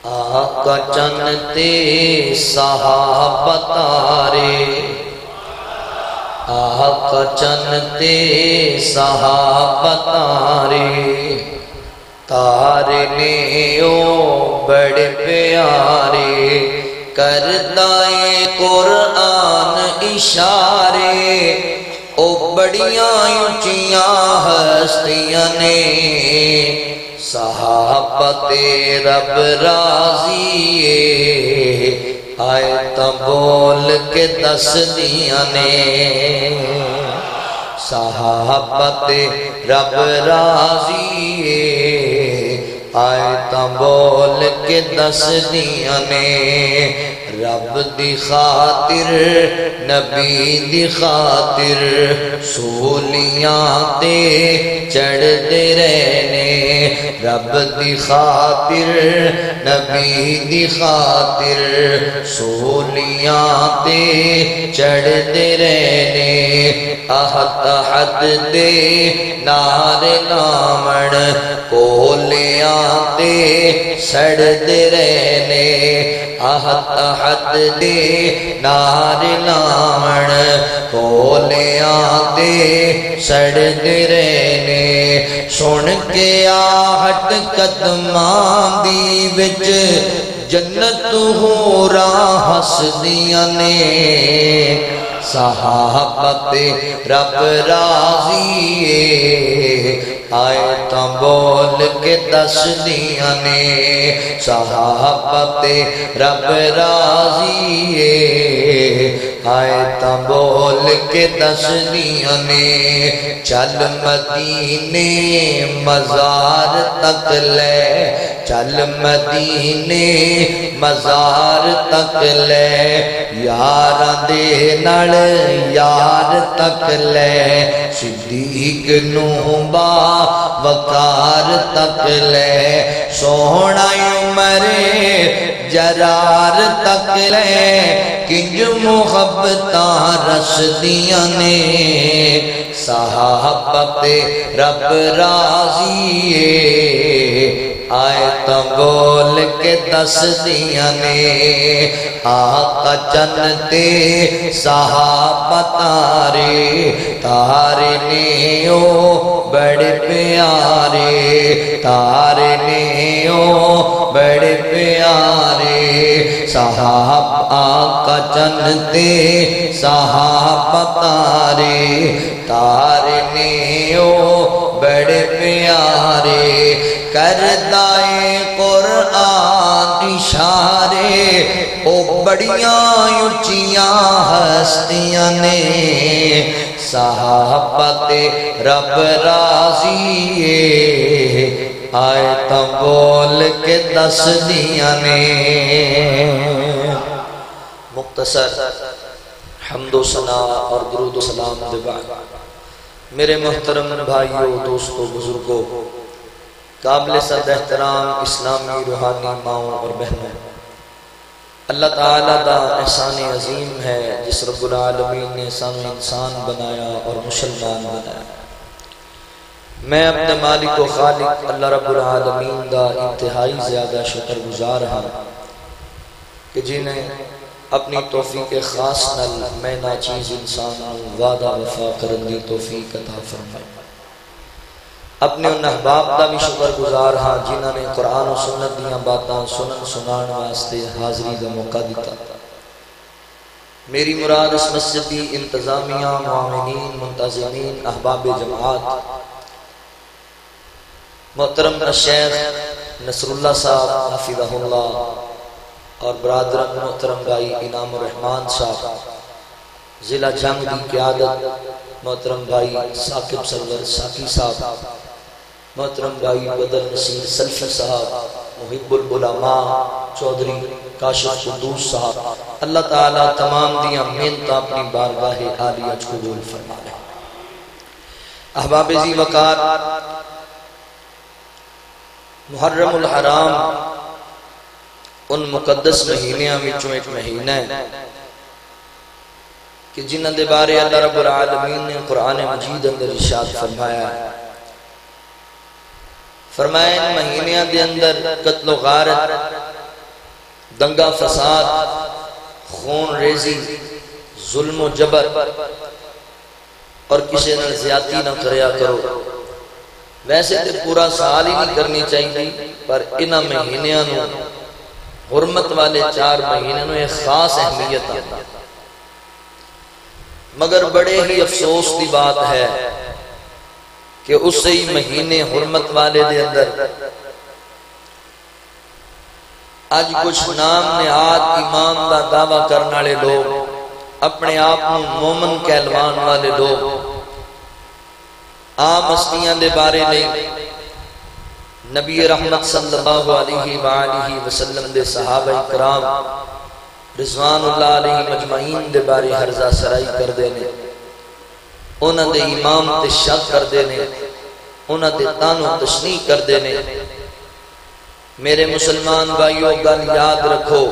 آقا چنتے صحابہ تارے، آقا چنتے صحابہ تارے، تارے نے او بڑے پیارے، کردائے قرآن اشارے، او بڑیاں اونچیاں ہستیاں نے، صحابہ تے رب راضی آئے تا بول کے دس دیاں نے، صحابہ تے رب راضی آئے تا بول کے دس دیاں نے، رب دی خاطر نبی دی خاطر سولیاں تے چڑھ دے رہنے، رب دی خاطر نبی دی خاطر سولیاں تے چڑھ دے رہنے، احد احد دے نار نامن کولیاں تے سڑ دے رہنے، احد احد دے نار نامن کولیاں تے سڑ دے رہنے، سن کے آہٹ قدماں دی وچ جنت ہوراں ہس دیاں نے، صحابہ تے رب راضی آئے تا بول کے دس دیاں نے، صحابہ تے رب راضی آئے تا بول کے دس دیاں نے، چل مدینے مزار تک لے، چل مدینے مزار تک لے، یاراں دے نال یار تک لے، صدیق نو با وقار تک لے، سونا عمر جرار تک لے، کنج محبتاں رس دیاں نے، صحابہ تے رب راضی آئے تا بول کے دس دیاں نے، آقا چنتے صحابہ تارے، تارے نے او بڑے پیارے، تارے نے او بڑے پیارے، صحابہ آقا چنتے صحابہ تارے، تارے نے او بڑے پیارے، کردائے قرآن اشارے، او بڑیاں اونچیاں ہستیاں نے، صحابہ تے رب راضی آئے تا بول کے دس دیاں نے۔ مختصر حمد و ثنا اور درود و سلام دے بعد میرے محترم بھائیوں، دوستوں، بزرگوں، قابل صد احترام اسلامی روحانی ماؤں اور بہنوں، اللہ تعالیٰ دا احسان عظیم ہے جس رب العالمین نے سانو انسان بنایا اور مسلمان بنایا۔ میں اپنے مالک و خالق اللہ رب العالمین دا انتہائی زیادہ شکر گزار ہوں کہ جنہیں اپنی توفیق خاص نال میں ناچیز انسان وعدہ وفا کرن دی توفیق عطا فرمائی۔ اپنے ان احباب دا بھی شکر گزار ہاں جنہاں نے قرآن و سنت دیاں باتاں سنن سنان واسطے حاضری دا موقع دیتا۔ میری مراد اس مسجد دی انتظامیہ، معاونین، منتظمین، احباب جماعت، محترم الشیخ نصر اللہ صاحب حفظہ اللہ اور برادران محترم بھائی انعام الرحمن صاحب، ضلع جنگ دی قیادت محترم بھائی ثاقب سرور ساکی صاحب، محترم بھائی بدر نصیر سلفی صاحب، محب العلماء چودھری کاشف قدوس صاحب، اللہ تعالیٰ تمام دیاں محنت اپنی بارگاہ عالیہ قبول فرما لے۔ احباب ذی وقار، محرم الحرام ان مقدس مہینیاں وچوں ایک مہینہ ہے کہ جنہاں دے بارے اللہ رب العالمین نے قرآن مجید اندر ارشاد فرمایا ہے، فرمایا ان مہینیاں دے اندر قتل و غارت دنگا فساد، خون ریزی، ظلم و جبر اور کسی نے زیادتی نہ کریا کرو۔ ویسے تو پورا سال ہی نہیں کرنی چاہیے، پر انہاں مہینیاں نو حرمت والے 4 مہینے نو ایک خاص اہمیت آتا، مگر بڑے ہی افسوس کی بات ہے کہ اسی مہینے حرمت والے دے اندر آج کچھ نام نہاد ایمان دا دعویٰ کرنے والے لوگ، اپنے آپ مومن کہلوان والے لوگ، عام ہستیاں دے بارے نہیں، نبی رحمت صلی اللہ علیہ وآلہ وسلم دے صحابہ کرام رضوان اللہ علیہ مجمعین دے بارے حرزہ سرائی کر دینے، انہاں دے امام تے شک کر دینے، انہاں دے تانو تشنیح کر دینے۔ میرے مسلمان بھائیوں گل یاد رکھو،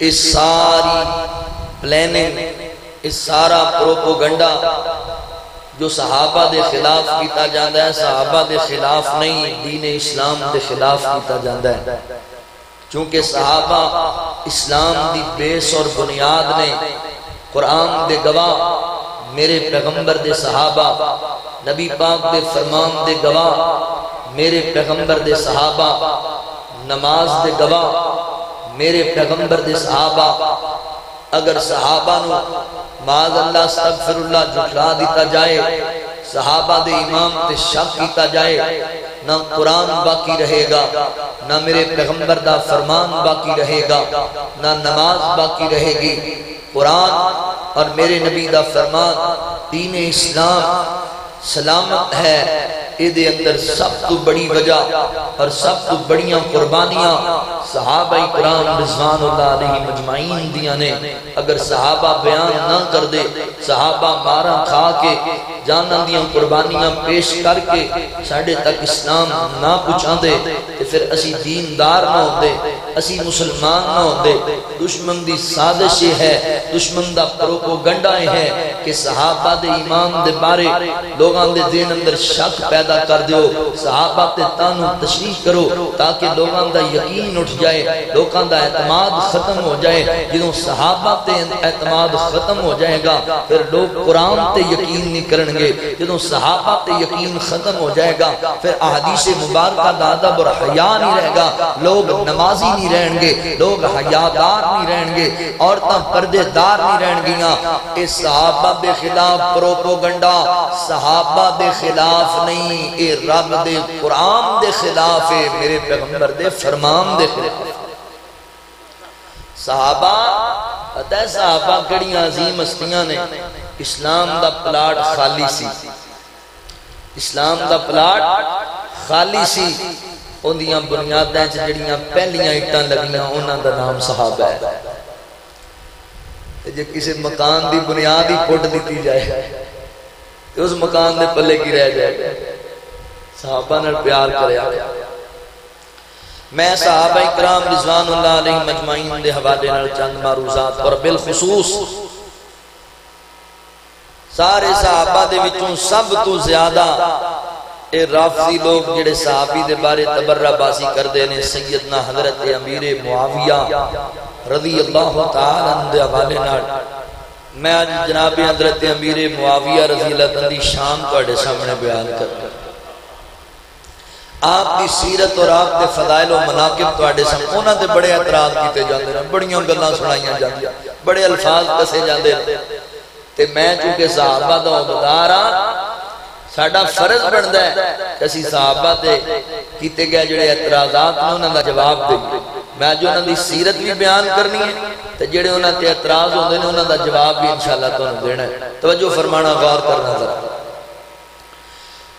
اس ساری پلاننگ، اس سارا پروپوگنڈا جو صحابہ دے خلاف کیتا جاندہ ہے، صحابہ دے خلاف نہیں، دین اسلام دے خلاف کیتا جاندہ ہے، چونکہ صحابہ اسلام دی بیس اور بنیاد نے۔ قرآن دے گواہ میرے پیغمبر دے صحابہ، نبی پاک دے فرمان دے گواہ میرے پیغمبر دے صحابہ، نماز دے گواہ میرے پیغمبر دے صحابہ۔ اگر صحابہ نو معاذ اللہ استغفر اللہ جھٹلا دیتا جائے، صحابہ دے امام تے شک کیتا جائے، نہ قرآن باقی رہے گا، نہ میرے پیغمبر دا فرمان باقی رہے گا، نہ نماز باقی رہے گی۔ قرآن اور میرے نبی دا فرمان، دین اسلام سلامت ہے، ایدے اندر سب تو بڑی وجہ اور سب تو بڑیاں قربانیاں صحابہ کرام رضوان اللہ علیہ مجمعین دیاں نے۔ اگر صحابہ بیان نہ کر دے، صحابہ مارا کھا کے جاناں دیاں قربانیاں پیش کر کے ساڑھے تک اسلام نہ پہنچا دے، تو پھر اسی دیندار نہ ہو دے، اسی مسلمان نہ ہو دے۔ دشمن دی سازش ہے، دشمن دا پروپوگنڈا ہے کہ صحابہ دے ایمان دے بارے لوگاں دے دین اندر شک پیدا کر دیو، صحابہ تے تانو تشریح کرو تاکہ لوگاں دا یقین اٹھ جائے، لوگاں دا اعتماد ختم ہو جائے۔ جنہوں صحابہ تے اعتماد ختم ہو جائے گا پھر لوگ قرآن تے یقین نہیں کرنگے، جنہوں صحابہ تے یقین ختم ہو جائے گا پھر احادیث مبارکہ دا ادب اور حیا نہیں رہے گا، لوگ نمازی نہیں رہنگے، لوگ حیادار نہیں رہنگے، عورتاں پردے دار نہیں رہنگیاں۔ اس صحابہ دے خلاف پروپوگنڈا صحابہ دے خلاف نہیں، اے رب دے قرآن دے خلاف ہے، میرے پیغمبر دے فرمان دے خلاف۔ صحابہ پتہ ہے صحابہ کڑی عظیم ہستیاں نے، اسلام دا پلاٹ خالی سی، اسلام دا پلاٹ خالی سی، ان دیاں بنیادیں جڑیاں پہلیاں اٹھاں لگیاں انہاں دا نام صحابہ ہے۔ جے کسی مکان دی بنیاد ہی پھٹ دیتی جائے تو اس مکان دے پلے کی رہ جائے گا۔ صحابہ نے پیار کریا۔ میں صحابہ اکرام رضوان اللہ علیہ مجمعین دے حوالے نال چند معروضات اور بالخصوص سارے صحابہ دے وچوں سب تو زیادہ اے رافضی لوگ جڑے صحابی دے بارے تبرہ بازی کر دینے، سیدنا حضرت امیر معاویہ رضی اللہ تعالیٰ عنہ دے حوالے نال میں آج جناب حضرت امیر معاویہ رضی اللہ عنہ دی شان تواڈے سامنے بیان کرتا ہوں۔ آپ دی سیرت اور آپ دے فضائل و مناقب تواڈے سامنے، انہاں دے بڑے اعتراض کیتے جاندے ہیں، بڑیاں گلاں سنائیاں جاندیاں، بڑے الفاظ کسے جاندے ہیں، تے میں چونکہ صحابہ دا عہدیدار ہاں، ساڈا فرض بندا ہے کہ اسی صحابہ تے کیتے گئے جڑے اعتراضات نے انہاں دا جواب دئیے۔ میں جو انہاں دی سیرت بھی بیان کرنی ہے تے جڑے انہاں تے اعتراض ہوندے نے انہاں دا جواب بھی انشاءاللہ تانوں دینا ہے۔ توجہ فرمانا، غور کرنا ذرا۔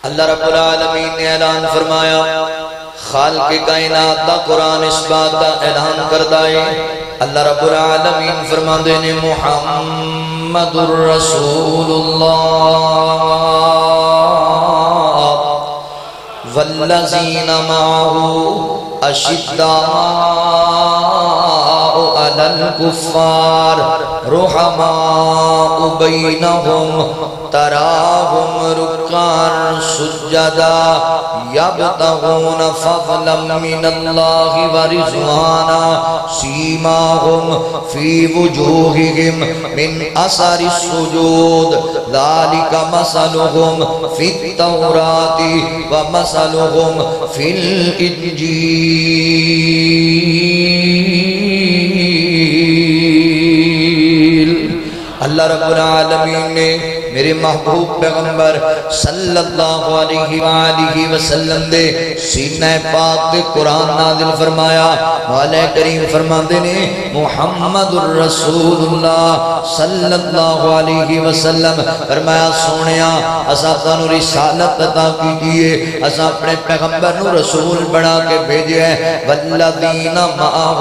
اللہ رب العالمین نے اعلان فرمایا، خالق کائنات دا قرآن اس بات دا اعلان کردہ ہے۔ اللہ رب العالمین فرماندے نے محمد الرسول اللہ والذین معه اشداء الكفار رحماء بينهم تراهم ركعا سجدا يبتغون فضلا من الله ورضوانا سيماهم في وجوههم من أثر السجود ذلك مثلهم في التوراة ومثلهم في الإنجيل۔ اللہ رب العالمین نے میرے محبوب پیغمبر صلی اللہ علیہ وآلہ وسلم دے سینہ پاک دے قرآن نازل فرمایا۔ مولا کریم فرماندے نے محمد الرسول اللہ صلی اللہ علیہ وسلم فرمایا سونیا اسا تانوں رسالت عطا کی ہے، اسا اپنے پیغمبر نو رسول بنا کے بھیجے ہے۔ والذین معہ،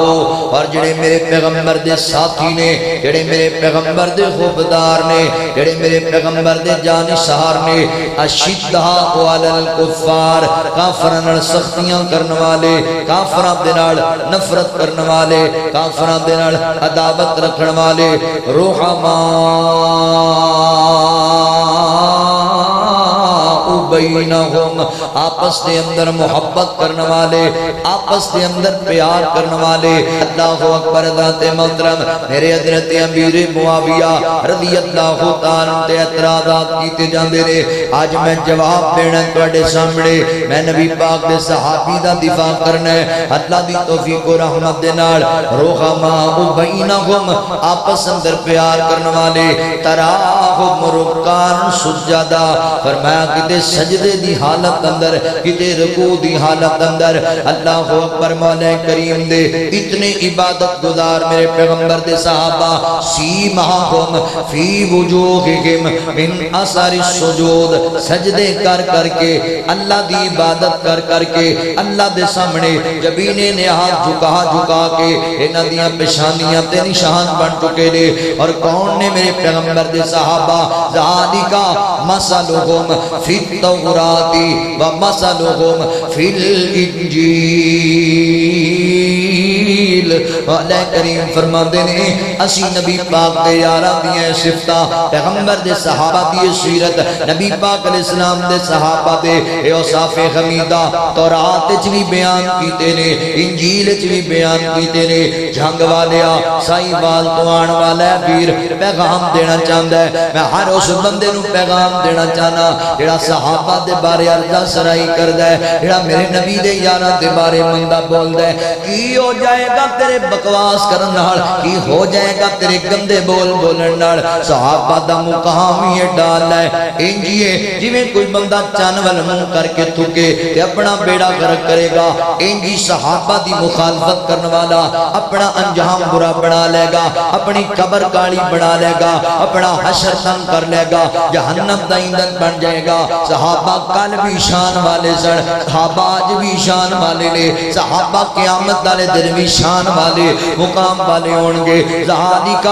اور جڑے میرے پیغمبر دے ساتھی نے، جڑے میرے پیغمبر دے خوبدار نے، جڑے میرے پیغمبر دے جانشار نے، اشدھاء علی الکفار، کافراں نال سختیاں کرن والے، کافراں دے نال نفرت کرن والے، کافراں دے نال عداوت رکھن والے، بینہم، آپس دے اندر محبت کرنے والے، آپس دے اندر پیار کرنے والے۔ اللہ اکبر، ذات محترم میرے حضرت امیر معاویہ رضی اللہ تعالیٰ تے اعتراضات کیتے جاندے نے۔ آج میں جواب دینا تواڈے سامنے، میں نبی پاک دے صحابی دا دفاع کرنا ہے اللہ دی توفیق و رحمت دے نال۔ رحماء بینہم، آپس اندر پیار کرنے والے، تراہم رکعا سجدا، فرمایا کہ سجدے دی حالت اندر، کتے رکوع دی حالت اندر۔ اللہ اکبر، مولا کریم دے اتنے عبادت گزار میرے پیغمبر دے صحابہ، سیماہم فی وجوہہم من اثر السجود، سجدے کر کر کے، اللہ دی عبادت کر کر کے، اللہ دے سامنے جبینے نے ہاتھ جھکا جھکا کے انہاں دیاں پیشانیاں تے نشان بن چکے نے۔ اور کون نے میرے پیغمبر دے صحابہ؟ ذالک مثلہم فی التوراۃ ومثلهم فی الانجیل۔ مولا کریم فرماندے نے اسی نبی پاک دے یاراں دیاں صفتاں، پیغمبر دے صحابہ دی سیرت، نبی پاک علیہ السلام دے صحابہ دے اوصاف حمیدہ تورات وچ بھی بیان کیتے نے، انجیل وچ بھی بیان کیتے نے۔ جھنگ والیا، سائی وال تو آن والا ہے ویر، پیغام دینا چاہندا ہے۔ میں ہر اس بندے نو پیغام دینا چاہنا جڑا صحابہ دے بارے عرضہ سرائی کردہ ہے، جڑا میرے نبی دے یارہ دے بارے مندہ بولدہ ہے۔ کی ہو جائے گا تیرے بکواس کرن نال، کی ہو جائے گا تیرے گندے بول بولن نال؟ صحابہ دا مقام یہ ڈال ہے انجیے جویں کوئی بندہ چانول منہ کر کے تھکے تے اپنا بیڑا غرق کرے گا، انجی صحابہ دی مخالفت کرن والا اپنا انجام برا بنا لے گا، اپنی قبر کالی بنا لے گا، اپنا حشر تنگ کر لے گا، جہنم دا ایندھن بن جائے گا۔ صحابہ کل بھی شان والے سن، صحابہ آج بھی شان والے نے، صحابہ قیامت والے دن بھی شان والے مقام والے ہونگے۔ ذالک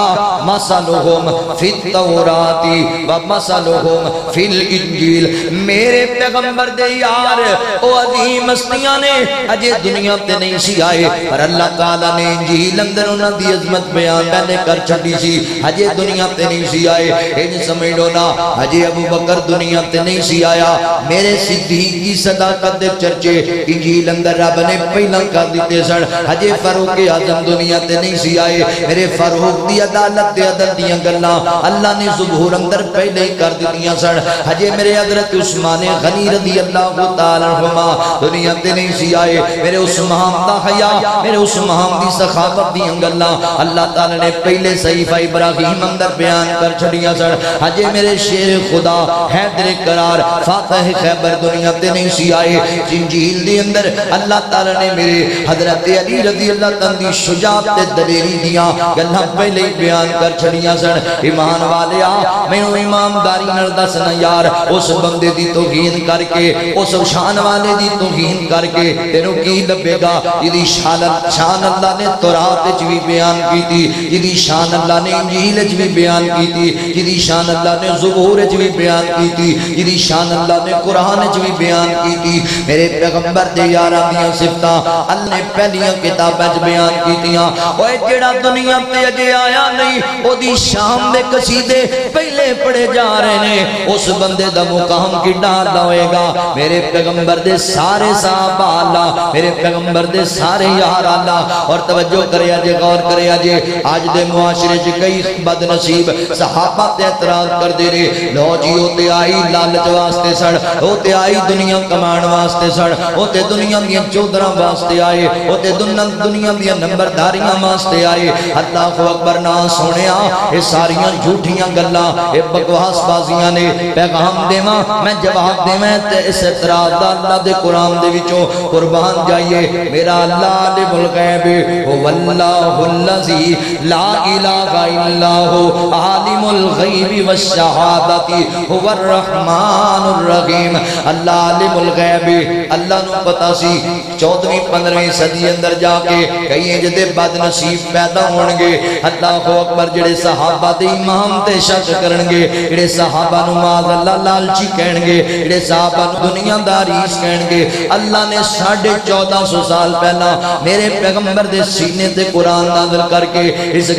مثلہم فی التوراۃ ومثلہم فی الانجیل۔ میرے پیغمبر دے یار او عظیم ہستیاں نے اجے دنیا تے نہیں سی آئے، پر اللہ تعالیٰ نے انجیل اندر انہاں دی عظمت بیان پہلے کر چھڈی سی۔ اجے دنیا تے نہیں سی آئے، انج سمجھ لو نا اجے ابو بکر دنیا تے نہیں سی آیا، میرے صدیق کی صداقت دے چرچے انجیل اندر رب نے پہلا کر دیتے سن۔ اجے فاروق اعظم دنیا تے نہیں سی آئے، میرے فاروق دی عدالت دے عدل دیاں گلاں اللہ نے ظہور اندر پہلے ہی کر دیتیاں سن۔ اجے میرے حضرت عثمان غنی رضی اللہ تعالی عنہ دنیا تے نہیں سی آئے، میرے عثمان دا حیا، میرے عثمان دی سخاوت دیاں گلاں اللہ تعالی نے پہلے صحیفہ ابراہیم اندر بیان کر چھڑیاں سن۔ اجے میرے شیر خدا حیدر قرار فاتح خیبر دنیا تے نہیں سی آئے، انجیل دے اندر اللہ تعالی نے میرے حضرت علی رضی اللہ تعالی دی شجاعت تے دلیری دیاں گلاں پہلے ہی بیان کر چھڑیاں سن۔ ایمان والیا مینوں ایمانداری نال دسنا یار، اس بندے دی توہین کر کے، اس شان والے دی توہین کر کے تینوں کی لبے گا؟ جدی شان اللہ نے تورات وچ بھی بیان کیتی، جدی شان اللہ نے انجیل وچ بھی بیان کیتی، جدی شان اللہ نے زبور وچ بھی بیان کیتی، جدی شان اللہ نے قرآن وچ بھی بیان کیتی۔ میرے پیغمبر دے یاراں دیاں صفتاں اللہ نے پہلیاں کتاباں وچ بیان بیان کیتیاں اوے جڑا دنیا تے اجے آیا نہیں او دی شام دے قصیدے پہلے پڑھے جا رہے نے اس بندے دا مقام کڈا ہوئے گا میرے پیغمبر دے سارے صحابہ اللہ میرے پیغمبر دے سارے یار اللہ اور توجہ کرے جے غور کرے جے آج دے معاشرے چ کئی بد نصیب صحابہ تے اعتراض کر دے رہے لو جی او تے آئی لالچ واسطے سڑ او تے آئی دنیا کمان واسطے سڑ او تے دنیا دیاں چودراں واسطے آئے او تے دنیا دیاں نمبرداریاں واسطے آئے اللہ اکبر نا سونیا اے ساریاں جھوٹیاں گلاں اے بکواس بازیاں نے پیغام دیواں میں جواب دیواں تے اس اعتراض دا اللہ دے قرآن دے وچوں قربان جائیے میرا اللہ عالم الغیب هو اللہ الذی لا الہ الا هو عالم الغیب والشہادت هو الرحمن الرحیم اللہ عالم الغیب اللہ نو پتا سی 14ویں 15ویں صدی اندر جا کے کئی جدے بد نصیب پیدا ہونگے اللہ اکبر جڑے صحابہ دے امام تے شک کرنگے جڑے صحابہ نو معاذ اللہ لالچی کہنگے جڑے صحابہ نو دنیا داریس کہنگے اللہ نے 1450 سال پہلا میرے پیغمبر دے سینے تے قرآن نازل کر کے اس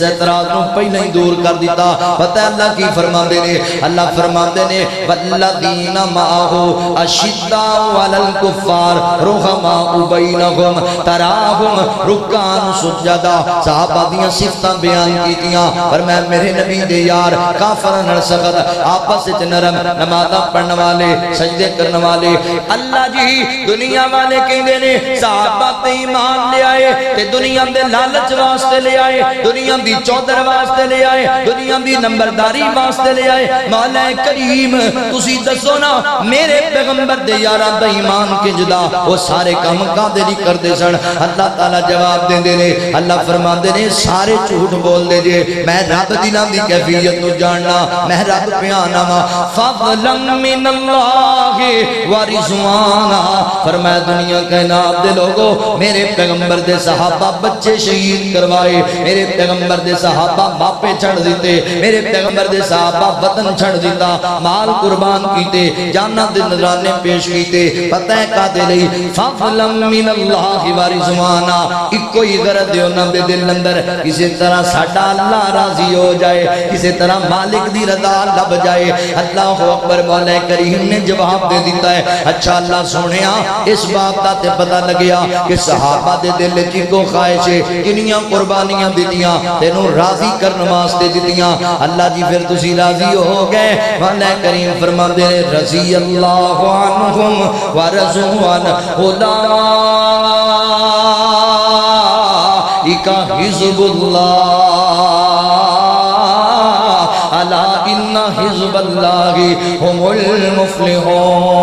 اعتراض نو پہلے ہی دور کر دیتا پتہ اللہ کی فرماندے نے اللہ فرماندے نے والذین معہو اشداء علی الکفار رحماء بینہم تراہم رکعان سجدا صحابہ دیاں صفتاں بیان کیتیاں اور میں میرے نبی دے یار کافر نر سخت آپس وچ نرم نمازاں پڑھن والے سجدے کرن والے اللہ جی دنیا والے کہندے نے صحابہ تے ایمان لے آئے تے دنیا دے لالچ واسطے لے آئے دنیا دی چودر واسطے لے آئے دنیا دی نمبرداری واسطے لے آئے مولا کریم تسی دسو نا میرے پیغمبر دے یاراں دا ایمان کے جدا وہ سارے کام کادے نہیں کردے سن اللہ تعالی جواب دیندے نے اللہ فرماندے نے سارے جھوٹ بول دے جے میں رب دلاں دی کیفیت نو جاننا میں رب پیانا وا فضلا من اللہ ورضوانا فرمایا دنیا کائنات دے لوگوں میرے پیغمبر دے صحابہ بچے شہید کروائے میرے پیغمبر دے صحابہ باپے چھڑ دیتے میرے پیغمبر دے صحابہ وطن چھڑ دیتا مال قربان کیتے جانا دے نذرانے پیش کیتے پتہ ہے کا دے لئی فضلا من اللہ ورضوانا ایک کوئی غرض دے انہاں دے دل اندر کسی طرح ساڈا اللہ راضی ہو جائے کسی طرح مالک دی رضا لب جائے اللہ اکبر مولا کریم نے جواب دے دیتا ہے اچھا اللہ سونیا اس بات دا تے پتہ لگیا کہ صحابہ دے دل کی کو خواہش ہے کنیاں قربانیاں دیتیاں تینوں راضی کرن واسطے دیتیاں اللہ جی پھر تسی راضی ہو گئے مولا کریم فرماندے نے رضی اللہ عنہم ورضوا اولئک حزب اللہ الا ان حزب اللہ هم المفلحون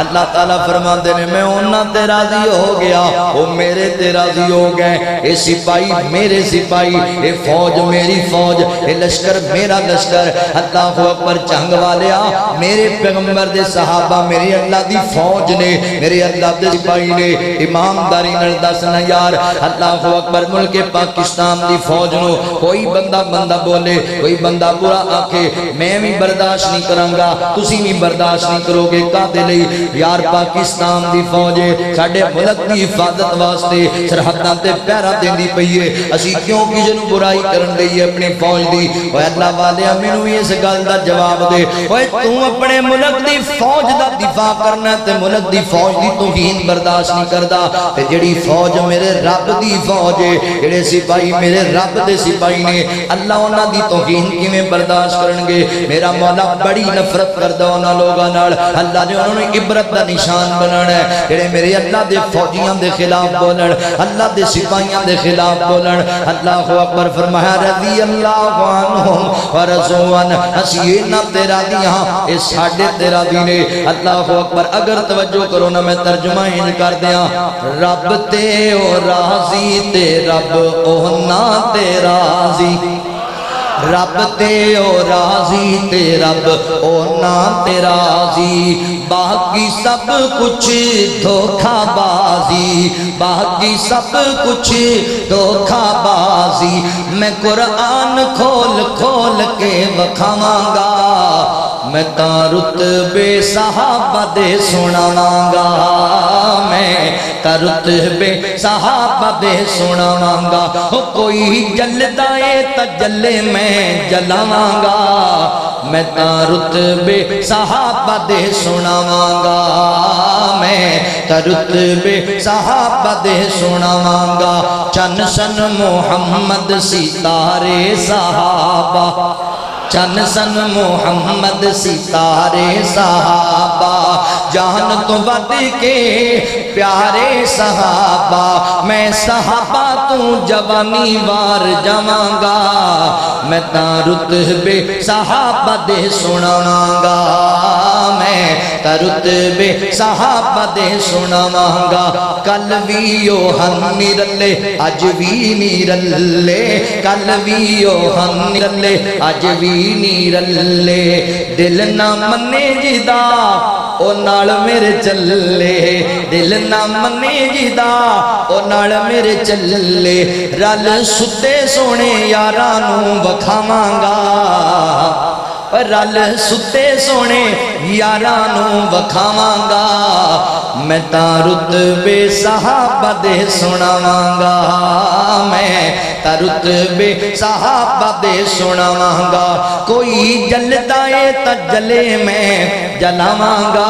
اللہ تعالیٰ فرماندے نے میں انہاں تے راضی ہو گیا وہ میرے تے راضی ہو گئے اے سپاہی میرے سپاہی اے فوج میری فوج اے لشکر میرا لشکر اللہ اکبر جنگ والیا میرے پیغمبر دے صحابہ میرے اللہ دی فوج نے میرے اللہ دے سپاہی نے امامداری نال دسنا یار اللہ اکبر ملک پاکستان دی فوج نو کوئی بندہ بولے کوئی بندہ برا آکھے میں بھی برداشت نہیں کرانگا تسی بھی برداشت نہیں کرو گے کا دے لئی یار پاکستان دی فوج ساڑے ملک دی حفاظت واسطے سرحداں تے پیرا دیندی پئیے اسی کیوں کسی نو برائی کرن گئی اپنی فوج دی اوہ اللہ والے امینو اس گل دا جواب دے اوہ تو اپنے ملک دی فوج دا دفاع کرنا تے ملک دی فوج دی توہین برداشت نہیں کردا تے جڑی فوج میرے رب دی فوج ہے جڑے سپاہی میرے رب دے سپاہی نے اللہ انہاں دی توہین کیویں برداشت کرنگے میرا مولا بڑی نفرت کردا انہاں لوگاں نال اللہ نے انہوں نے عبرت دا نشان بنانا ہے جڑے میرے اللہ دے فوجیاں دے خلاف بولن اللہ دے سپاہیاں دے خلاف بولن اللہ اکبر فرمایا رضی اللہ عنہم ورضوا اسی نہ تیرا دیاں اے ساڈے تیرا دی نے اللہ اکبر اگر توجہ کرو نا میں ترجمہ ہی کر دیاں رب تے او راضی تے رب او نا تے راضی رب تے او راضی تے رب او نا تے راضی باقی سب کچھ دھوکھا بازی باقی سب کچھ دھوکھا بازی میں قرآن کھول کھول کے وکھاواں گا میں تاں رتبے صحابہ دے سناواں گا میں تاں رتبے صحابہ دے سناواں گا کوئی جلدا اے تے جلے میں جلاواں گا میں تاں رتبے صحابہ دے سناواں گا میں تاں رتبے صحابہ دے سناواں گا چن سن محمد ستارے صحابہ چن سن محمد ستارے صحابہ جان تو ود کے پیارے صحابہ میں صحابہ تو جوانی وار جاواں گا میں تاں رتبے صحابہ دے سناواں گا میں تاں رتبے صحابہ دے سناواں گا کل وی او ہن نرلے اج وی نرلے کل وی او ہن نرلے اج وی نیرلے دل نہ منے جدا او نال میرے چلے دل نہ منے جدا او نال میرے چلے رل ستے سونے یاراں نوں وکھاواں گا رل ستے سونے یاراں نوں وکھاواں گا میں تاں رتبے صحابہ دے سناواں گا میں تاں رتبے صحابہ دے سناواں گا کوئی جلدا اے تے جلے میں جلاواں گا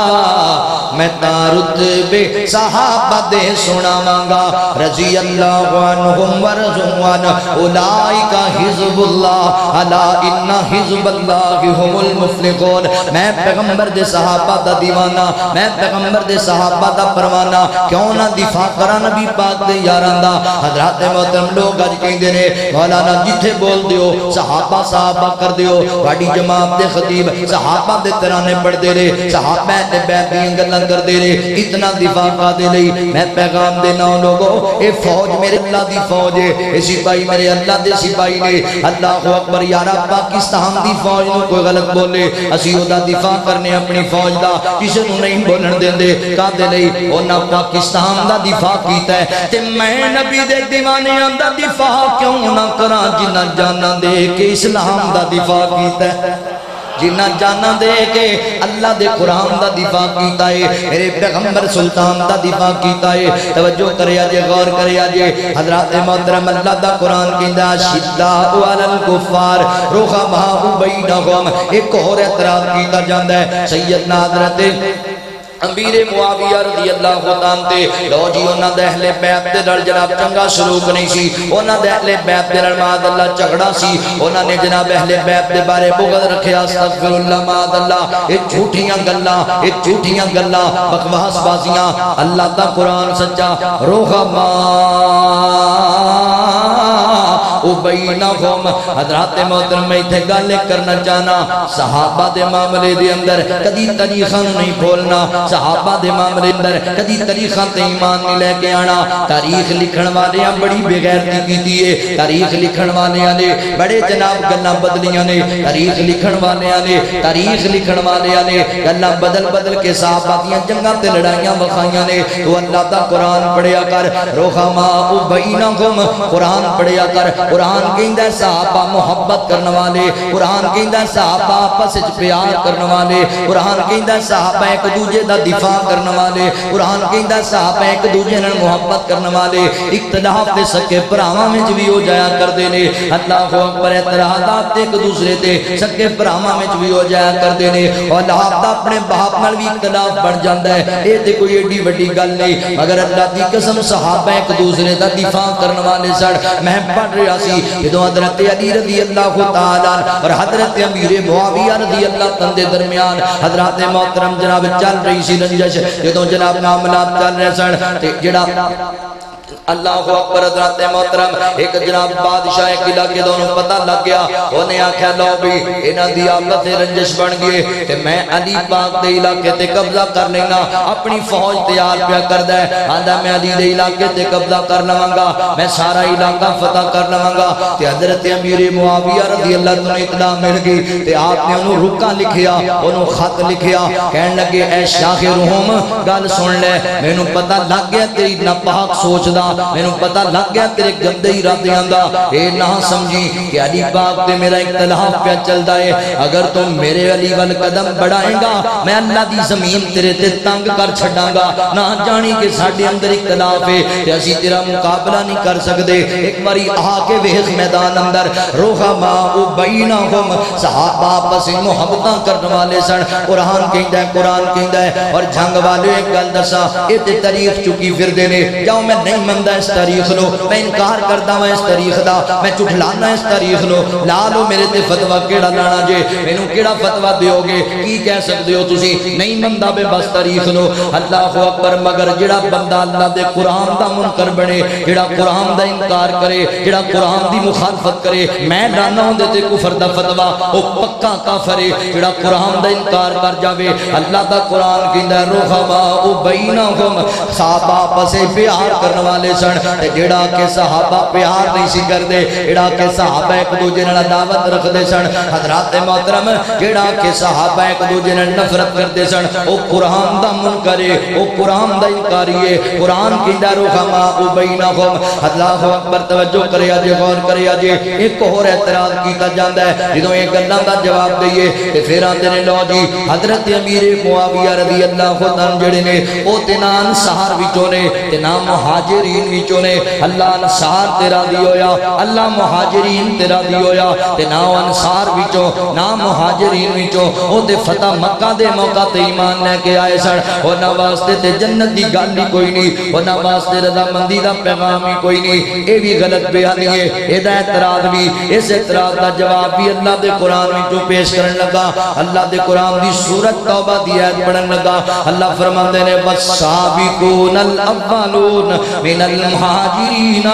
میں تاں رتبے صحابہ دے سناواں گا رضی اللہ عنہم ورضوا عنہ اولئک حزب اللہ الا ان حزب اللہ ہم المفلحون میں پیغمبر دے صحابہ دا دیوانہ میں پیغمبر دے صحابہ دا پروانہ کیوں نہ دفاع کرا نبی پاک دے یاراں دا حضرات محترم لوگ اج کہندے نے مولانا جتھے بول دیو صحابہ صحابہ کر دیو واڈی جماعت دے خطیب صحابہ دے ترانے پڑھ دے رہے صحابہ دے بیعت دیاں گلاں کر دے رہے اتنا دفاع کا دے لئی میں پیغام دینا لوگوں اے فوج میرے اللہ دی فوج ہے اے سپاہی میرے اللہ دے سپاہی نے اللہ اکبر یارا پاکستان دی فوج نو کوئی غلط بولے اسی او دا دفاع کرنے اپنی فوج دا کسے نو نہیں بولن دیندے کا دے لئی اونا پاکستان دا دفاع کیتا ہے تے میں نبی دے دیوانیاں دا دفاع کیوں نہ کراں جنہ جانا دے کے اسلام دا دفاع کیتا ہے جنہ جانا دے کے اللہ دے قرآن دا دفاع کیتا ہے میرے پیغمبر سلطان دا دفاع کیتا ہے توجہ کرے آجے غور کرے آجے حضرات محترم اللہ دا قرآن کیندہ شدّاء علی الکفار رحماء بینہم ایک اور اعتراض کیتا جاندہ ہے سیدنا حضرت امیر معاویہ رضی اللہ عنہ تے لو جی انہاں دے اہل بیت دے نال جناب چنگا سلوک نہیں سی انہاں دے اہل بیت دے نال معاذ اللہ جھگڑا سی انہاں نے جناب اہل بیت دے بارے بغض رکھیا استغفر اللہ معاذ اللہ اے جھوٹیاں گلاں بکواس بازیاں اللہ دا قرآن سچا بینہم حضرات محترم میں تھے گالے کرنا چاہنا صحابہ دے معاملے دے اندر کدی تاریخاں نہیں بھولنا صحابہ دے معاملے اندر کدی تاریخاں تے ایمان نہیں لے کے آنا تاریخ لکھن والے بڑی بغیرتی کی دیئے تاریخ لکھن والے نے بڑے جناب گلاں بدلیاں نے تاریخ لکھن والے نے گلاں بدل کے صحابہ دیاں جنگاں تے لڑائیاں وکھائیاں نے تو اللہ دا قرآن پڑھیا کر رحماء بینہم قرآن پڑھیا کر قرآن کہندہ صحابہ محبت کرنے والے قرآن کہندہ صحابہ آپس وچ پیار کرنے والے قرآن کہندہ صحابہ ایک دوجے دا دفاع کرنے والے قرآن کہندہ صحابہ ایک دوجے نال محبت کرنے والے اختلاف دے سکے بھراواں وچ بھی ہو جایا کردے نے اللہ اکبر اعتراضات ایک دوسرے تے سکے بھراواں وچ بھی ہو جایا کردے نے اولاد دا اپنے باپ نال بھی اختلاف بڑھ جاندا ہے اے تے کوئی ایڈی وڈی گل نہیں مگر اللہ دی قسم صحابہ ایک دوسرے دا دفاع کرنے والے سڑ میں پڑھ رہا سی جدو حضرت علی رضی اللہ تعالیٰ اور حضرت امیر معاویہ رضی اللہ تعالیٰ درمیان حضرات محترم جناب چل رہی سی رنجش جدو جناب معاملات چل رہے سن جڑا اللہ اکبر حضرات محترم ایک جناب بادشاہ ایک علاقے دونوں پتہ لگ گیا انہیں آکھیا لو بھی انہاں دی آپس رنجش بن گئے کہ میں علی پاک دے علاقے تے قبضہ کر لینا اپنی فوج تیار پیا کردا ہے آندا میں علی دے علاقے تے قبضہ کر لواں گا میں سارا علاقہ فتح کر لواں گا تے حضرت امیر معاویہ رضی اللہ عنہ اطلاع مل گئی تے آپ نے انہوں رکا لکھیا انہوں خط لکھیا کہنے لگے اے شاہ روم گل سن لے مینوں پتہ لگ گیا تیری ناپاک سوچ دا مینوں پتہ لگ گیا تیرے گندے ارادیاں دا، اے نہ سمجھی کہ علی پاک تے میرا اختلاف پہ چلدا ہے، اگر تم میرے علی ول قدم بڑھائے گا میں اللہ دی زمین تیرے تے تنگ کر چھڈاں گا، نہ جانی کہ ساڈے اندر اختلاف ہے تے اسی تیرا مقابلہ نہیں کر سکدے۔ ایک باری آ کے ویکھ میدان اندر رحماء بینہم، صحابہ آپس میں محبتاں کرنے والے سن، قرآن کہندا ہے اور جنگ والے ایک گل دساں اے تے تاریخ چکی پھردے نے، جاؤ میں نہیں مندا اس تاریخ نو، میں انکار کردا ہاں اس تاریخ دا، میں جھٹلانا اس تاریخ نو، لا لو میرے تے فتوی کیڑا لانا جے، مینوں کیڑا فتوی دیو گے، کی کہہ سکدے ہو تسی، نہیں مندا بے بس تاریخ نو۔ اللہ اکبر، مگر جڑا بندہ اللہ دے قرآن دا منکر بنے، جڑا قرآن دا انکار کرے، جڑا قرآن دی مخالفت کرے، میں لانا ہوں دے تے کفر دا فتوی او پکا کافر ہے۔ جڑا قرآن دا انکار کر جاوے، اللہ دا قرآن کہندا ہے رحماء بینہم، صحابہ آپس پیار کرنے والے سن، جڑا کہ صحابہ پیار نہیں سی کردے، جڑا کہ صحابہ ایک دوجے نال عداوت رکھدے سن، حضرات محترم جڑا کہ صحابہ ایک دوجے نال نفرت کردے سن، او قرآن دا منکر ہے، او قرآن دا انکاری ہے۔ قرآن کہندا ہے رحماء بینہم۔ اللہ اکبر، توجہ کریا جے، غور کریا جے۔ ایک اور اعتراض کیتا جاندا ہے، جدوں یہ گلاں دا جواب دئیے تے پھر آندے نے لو جی حضرت امیر معاویہ رضی اللہ عنہ جڑے نے او تے نا انصار وچوں نے تے نا مہاجرین وچوں نے، اللہ انصار تے راضی ہویا، اللہ مہاجرین تے راضی ہویا تے نا انصار وچوں نا مہاجرین وچوں او تے فتح مکہ دے موقع تے ایمان لے کے آئے سن، انہاں واسطے تے جنت دی گل ہی کوئی نہیں، انہاں واسطے رضامندی دا پیغام ہی کوئی نہیں۔ اے بھی غلط بیانی ہے، ادا اعتراض بھی، اس اعتراض دا جواب بھی اللہ دے قرآن وچوں پیش کرن لگا۔ اللہ دے قرآن دی سورت توبہ دی آیت پڑھن لگا، اللہ فرماندے نے والسابقون الاولون من المہاجرین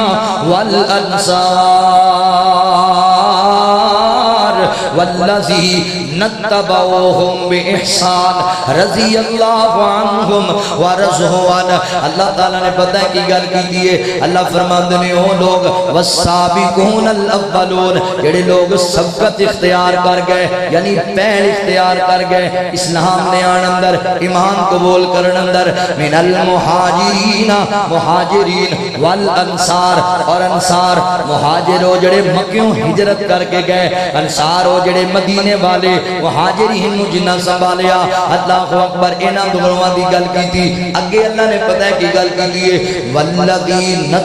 والانصار والذین اتبعوہم بإحسان رضی اللہ عنہم ورضوا عنہ۔ اللہ تعالیٰ نے پتہ ہے کی گل کی دیئے، اللہ فرماندے نے وہ لوگ والسابقون الاولون، جڑے لوگ سبقت اختیار کر گئے، یعنی پہل اختیار کر گئے اسلام نے آن اندر، ایمان قبول کرن اندر، من المہاجرین، مہاجرین والانصار، اور انصار مہاجر ہو جڑے مکیوں ہجرت کر کے گئے، انصار ہو جڑے مدینے والے مہاجرین نو جنہ سنبھالیا۔ اللہ اکبر، انہاں دونوں دی گل کی تھی، اگے اللہ نے پتہ ہے کی گل کی دیئے والذین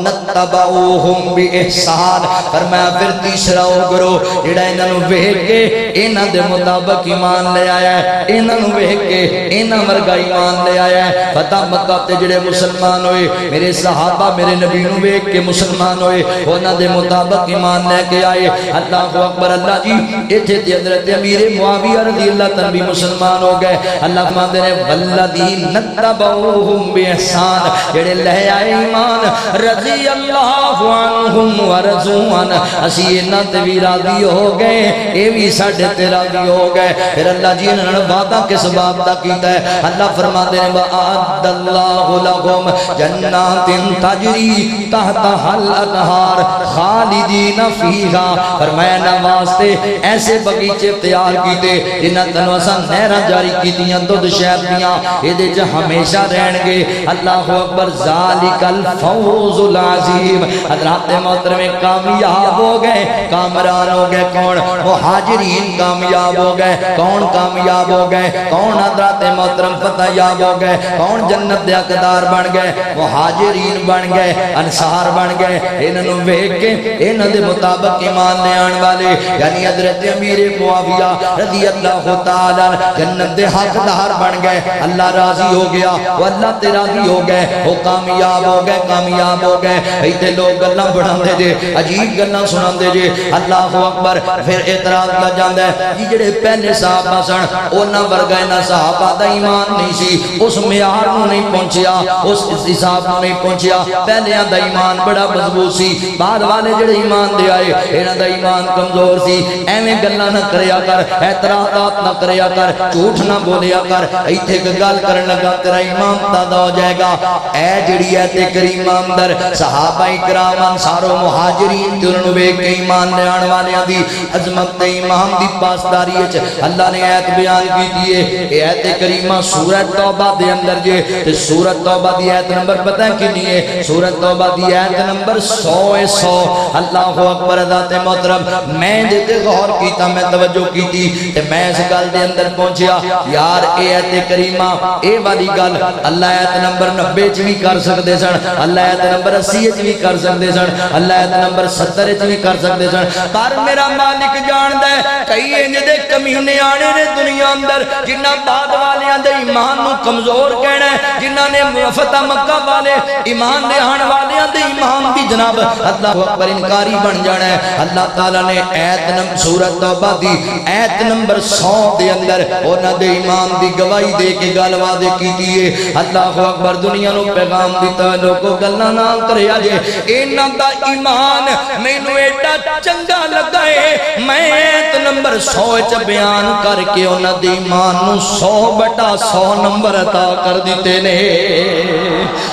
اتبعوہم بإحسان، فرمایا پھر تیسرا ہو گرو جڑا انہاں نو ویکھ کے انہاں دے مطابق ایمان لے آیا ہے، انہاں نو ویکھ کے انہاں ورگا ایمان لے آیا ہے۔ فتح مکہ تے جڑے مسلمان ہوئے، میرے صحابہ میرے نبی نو ویکھ کے مسلمان ہوئے، انہاں دے مطابق ایمان لے کے آئے۔ اللہ اکبر، اللہ جی ایتھے تے حضرت امیر معاویہ رضی اللہ عنہ بھی مسلمان ہو گئے۔ اللہ فرماتے ہیں والذین اتبعوہم بإحسان، جڑے لے آئے ایمان رضی اللہ عنہم ورضوا عنہ، اسی انہاں تے بھی راضی ہو گئے، اے بھی ساڈے تے راضی ہو گئے۔ پھر اللہ جی انہوں نے وعدہ کس باب دا کیتا ہے، اللہ فرماتے ہیں وَأَعَدَّ اللَّهُ لَهُمْ جَنَّاتٍ تَجْرِي تَحْتَهَا الْأَنْهَارُ خَالِدِينَ فِيهَا، فرمایا نہ واسطے ایسے بغیچے تیار کیتے جنہاں تنوں اساں نہراں جاری کیتیاں دودھ شہد دیاں، ایدے وچ ہمیشہ رہن گے۔ اللہ اکبر، ذالک الفوز العظیم۔ حضرات محترم کامیاب ہو گئے، کامران ہو گئے کون؟ مہاجرین کامیاب ہو گئے، کون کامیاب ہو گئے؟ کون حضرات محترم فتحیاب ہو گئے؟ کون جنت دے حقدار بن گئے؟ مہاجرین بن گئے، انصار بن گئے۔ انہاں نوں ویکھ کے انہاں دے مطابق ایمان لے آن والے یعنی حضرت امیر معاویہ رضی اللہ تعالی جنت دے حقدار بن گئے، اللہ راضی ہو گیا، وہ اللہ تے راضی ہو گئے، وہ کامیاب ہو گئے، کامیاب ہو گئے۔ ایتھے لوگ گلاں بڑھاندے جے، عجیب گلاں سناندے جے۔ اللہ اکبر، پھر اعتراض کیا جاندا ہے کہ جڑے پہلے صحابہ سن انہاں ورگا انہاں صحابہ دا ایمان نہیں سی، اس معیار نوں نہیں پہنچیا، اس حساب نوں نہیں پہنچیا، پہلیاں دا ایمان بڑا مضبوط سی، بعد والے جڑے ایمان دے آئے انہاں دا ایمان کمزور سی۔ ایویں گلاں نہ کریا کر، اعتراضات نہ کریا کر، جھوٹ نہ بولیا کر، ایتھے گل کرن لگا تیرا ایمان تازہ ہو جائے گا۔ اے جڑی ایت کریمہ اندر صحابہ اکرام انصار و مہاجرین تے انہوں نے کے ایمان لے آن والیاں دی عظمت تے ایمان دی پاسداری ہے اللہ نے آیت بیان کی دیئے آیت کریمہ سورہ توبہ دے اندر جے تے سورہ توبہ دی آیت نمبر پتہ ہے کنی ہے سورہ توبہ دی آیت نمبر 100 اللہ اکبر ذات محترم میں جتے غور کیتا میں توجہ کی تھی تے میں اس گل دے اندر پہنچیا یار آیت کریمہ اے والی گل اللہ آیت نمبر 90 چ بھی کر سکدے سن اللہ آیت نمبر 80 چ بھی کر سکدے سن اللہ آیت نمبر 70 چ بھی کر سکدے سن پر میرا مالک جاندا ہے کئی انج دے کمینے آنے نے دنیا اندر جنہاں بعد والیاں دے ایمان نو کمزور کہنا ہے جنہاں نے فتح مکہ والے ایمان دے آن والیاں دے ایمان دی جناب اللہ اکبر انکاری بن جانا ہے اللہ تعالیٰ نے آیت نمبر سورۃ توبہ دی آیت نمبر 100 دے اندر انہاں دے ایمان دی گواہی دے کے گل وعدے کی دیے اللہ اکبر دنیا نو پیغام دیتا لوگوں گلاں نہ کریا جے انہاں دا ایمان مینوں ایڈا چنگا لگا ہے میں آیت نمبر 100 وچ بیان کر کے انہاں دے ایمان نو 100/100 نمبر عطا کر دیتے نے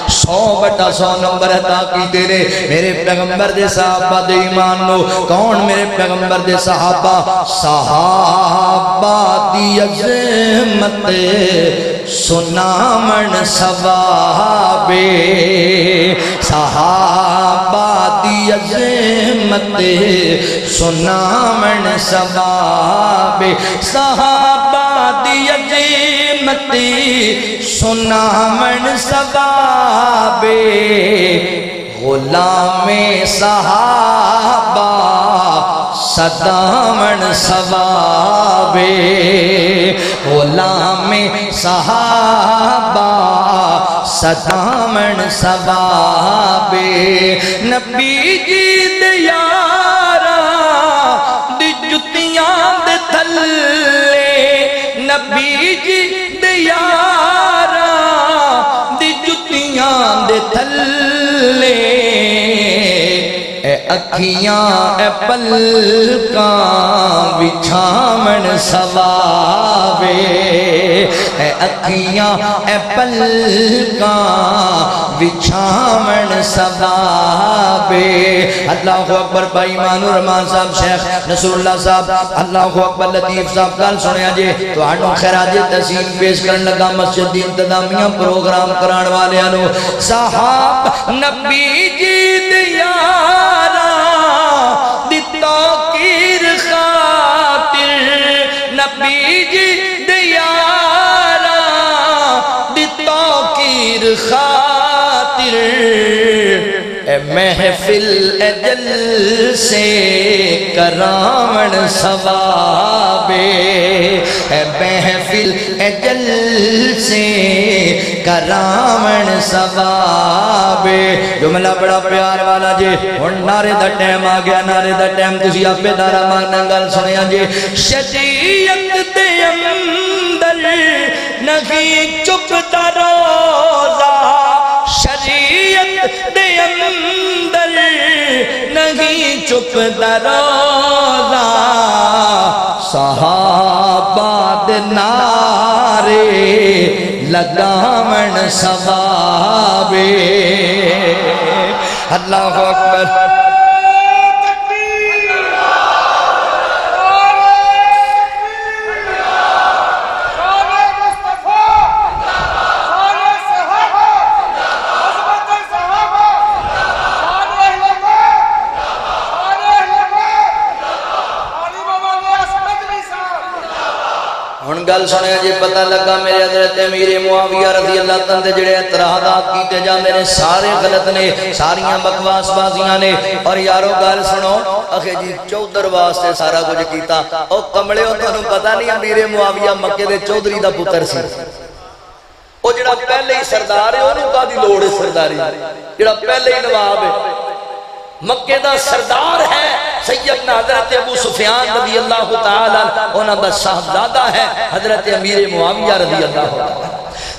100/100 نمبر عطا کیتے نے میرے پیغمبر دے صحابہ دے ایمان نو کون میرے پیغمبر دے صحابہ دی عظمت سنامن صحابے صحابہ دی عظمت سنامن صحابے صحابہ دی عظمت سنامن صحابے غلام صحابہ صدامن صحابے غلام صحابہ صدامن صحابے نبی جی دیارا دی جتیاں دے تھلے نبی جی دیارا دی جتیاں دے تھلے اے اکھیاں اے پلکاں بچھامن ثوابے اے اکھیاں اے پلکاں بچھامن ثوابے اللہ اکبر بھائی مانو رحمان صاحب شیخ نصر اللہ صاحب اللہ اکبر لطیف صاحب کال سنیا جے تو آنو خیراج تحسین پیش کرن لگا مسجد دی انتظامیہ پروگرام کران والے آنو صحاب نبی جی دیارا دی توقیر خاطر نبی جی دیارا دی توقیر خاطر اے محفل اجل سے کرامن ثوابے اے محفل اجل سے کرامن ثوابے جملہ بڑا پیار والا جے ہن نعرے دا ٹائم آ گیا نعرے دا ٹائم تسی آپ دارا ماننا گل سنیا جے شریعت دے اندر نہیں چپتا روزہ شریعت دے اندر نہیں چپتا روزہ صحابہ دے نعرے لگامن ثوابے اللہ اکبر گل سنیا جی پتہ لگا میرے حضرت امیر معاویہ رضی اللہ تعالیٰ جڑے اعتراضات کیتے جاندے نے سارے غلط نے ساریاں بکواس بازیاں نے اور یارو گل سنو اکھے جی چودھر واسطے سارا کچھ کیتا او کمڑے ہو تانوں پتہ نہیں امیر معاویہ مکے دے چودھری دا پتر سی او جڑا پہلے ہی سردار ہے اونوں کادی لوڑ ہے سرداری جڑا پہلے ہی نواب ہے مکے دا سردار ہے سیدنا حضرت ابو سفیان رضی اللہ تعالیٰ انہاں دا صاحبزادہ ہے حضرت امیر معاویہ رضی اللہ تعالیٰ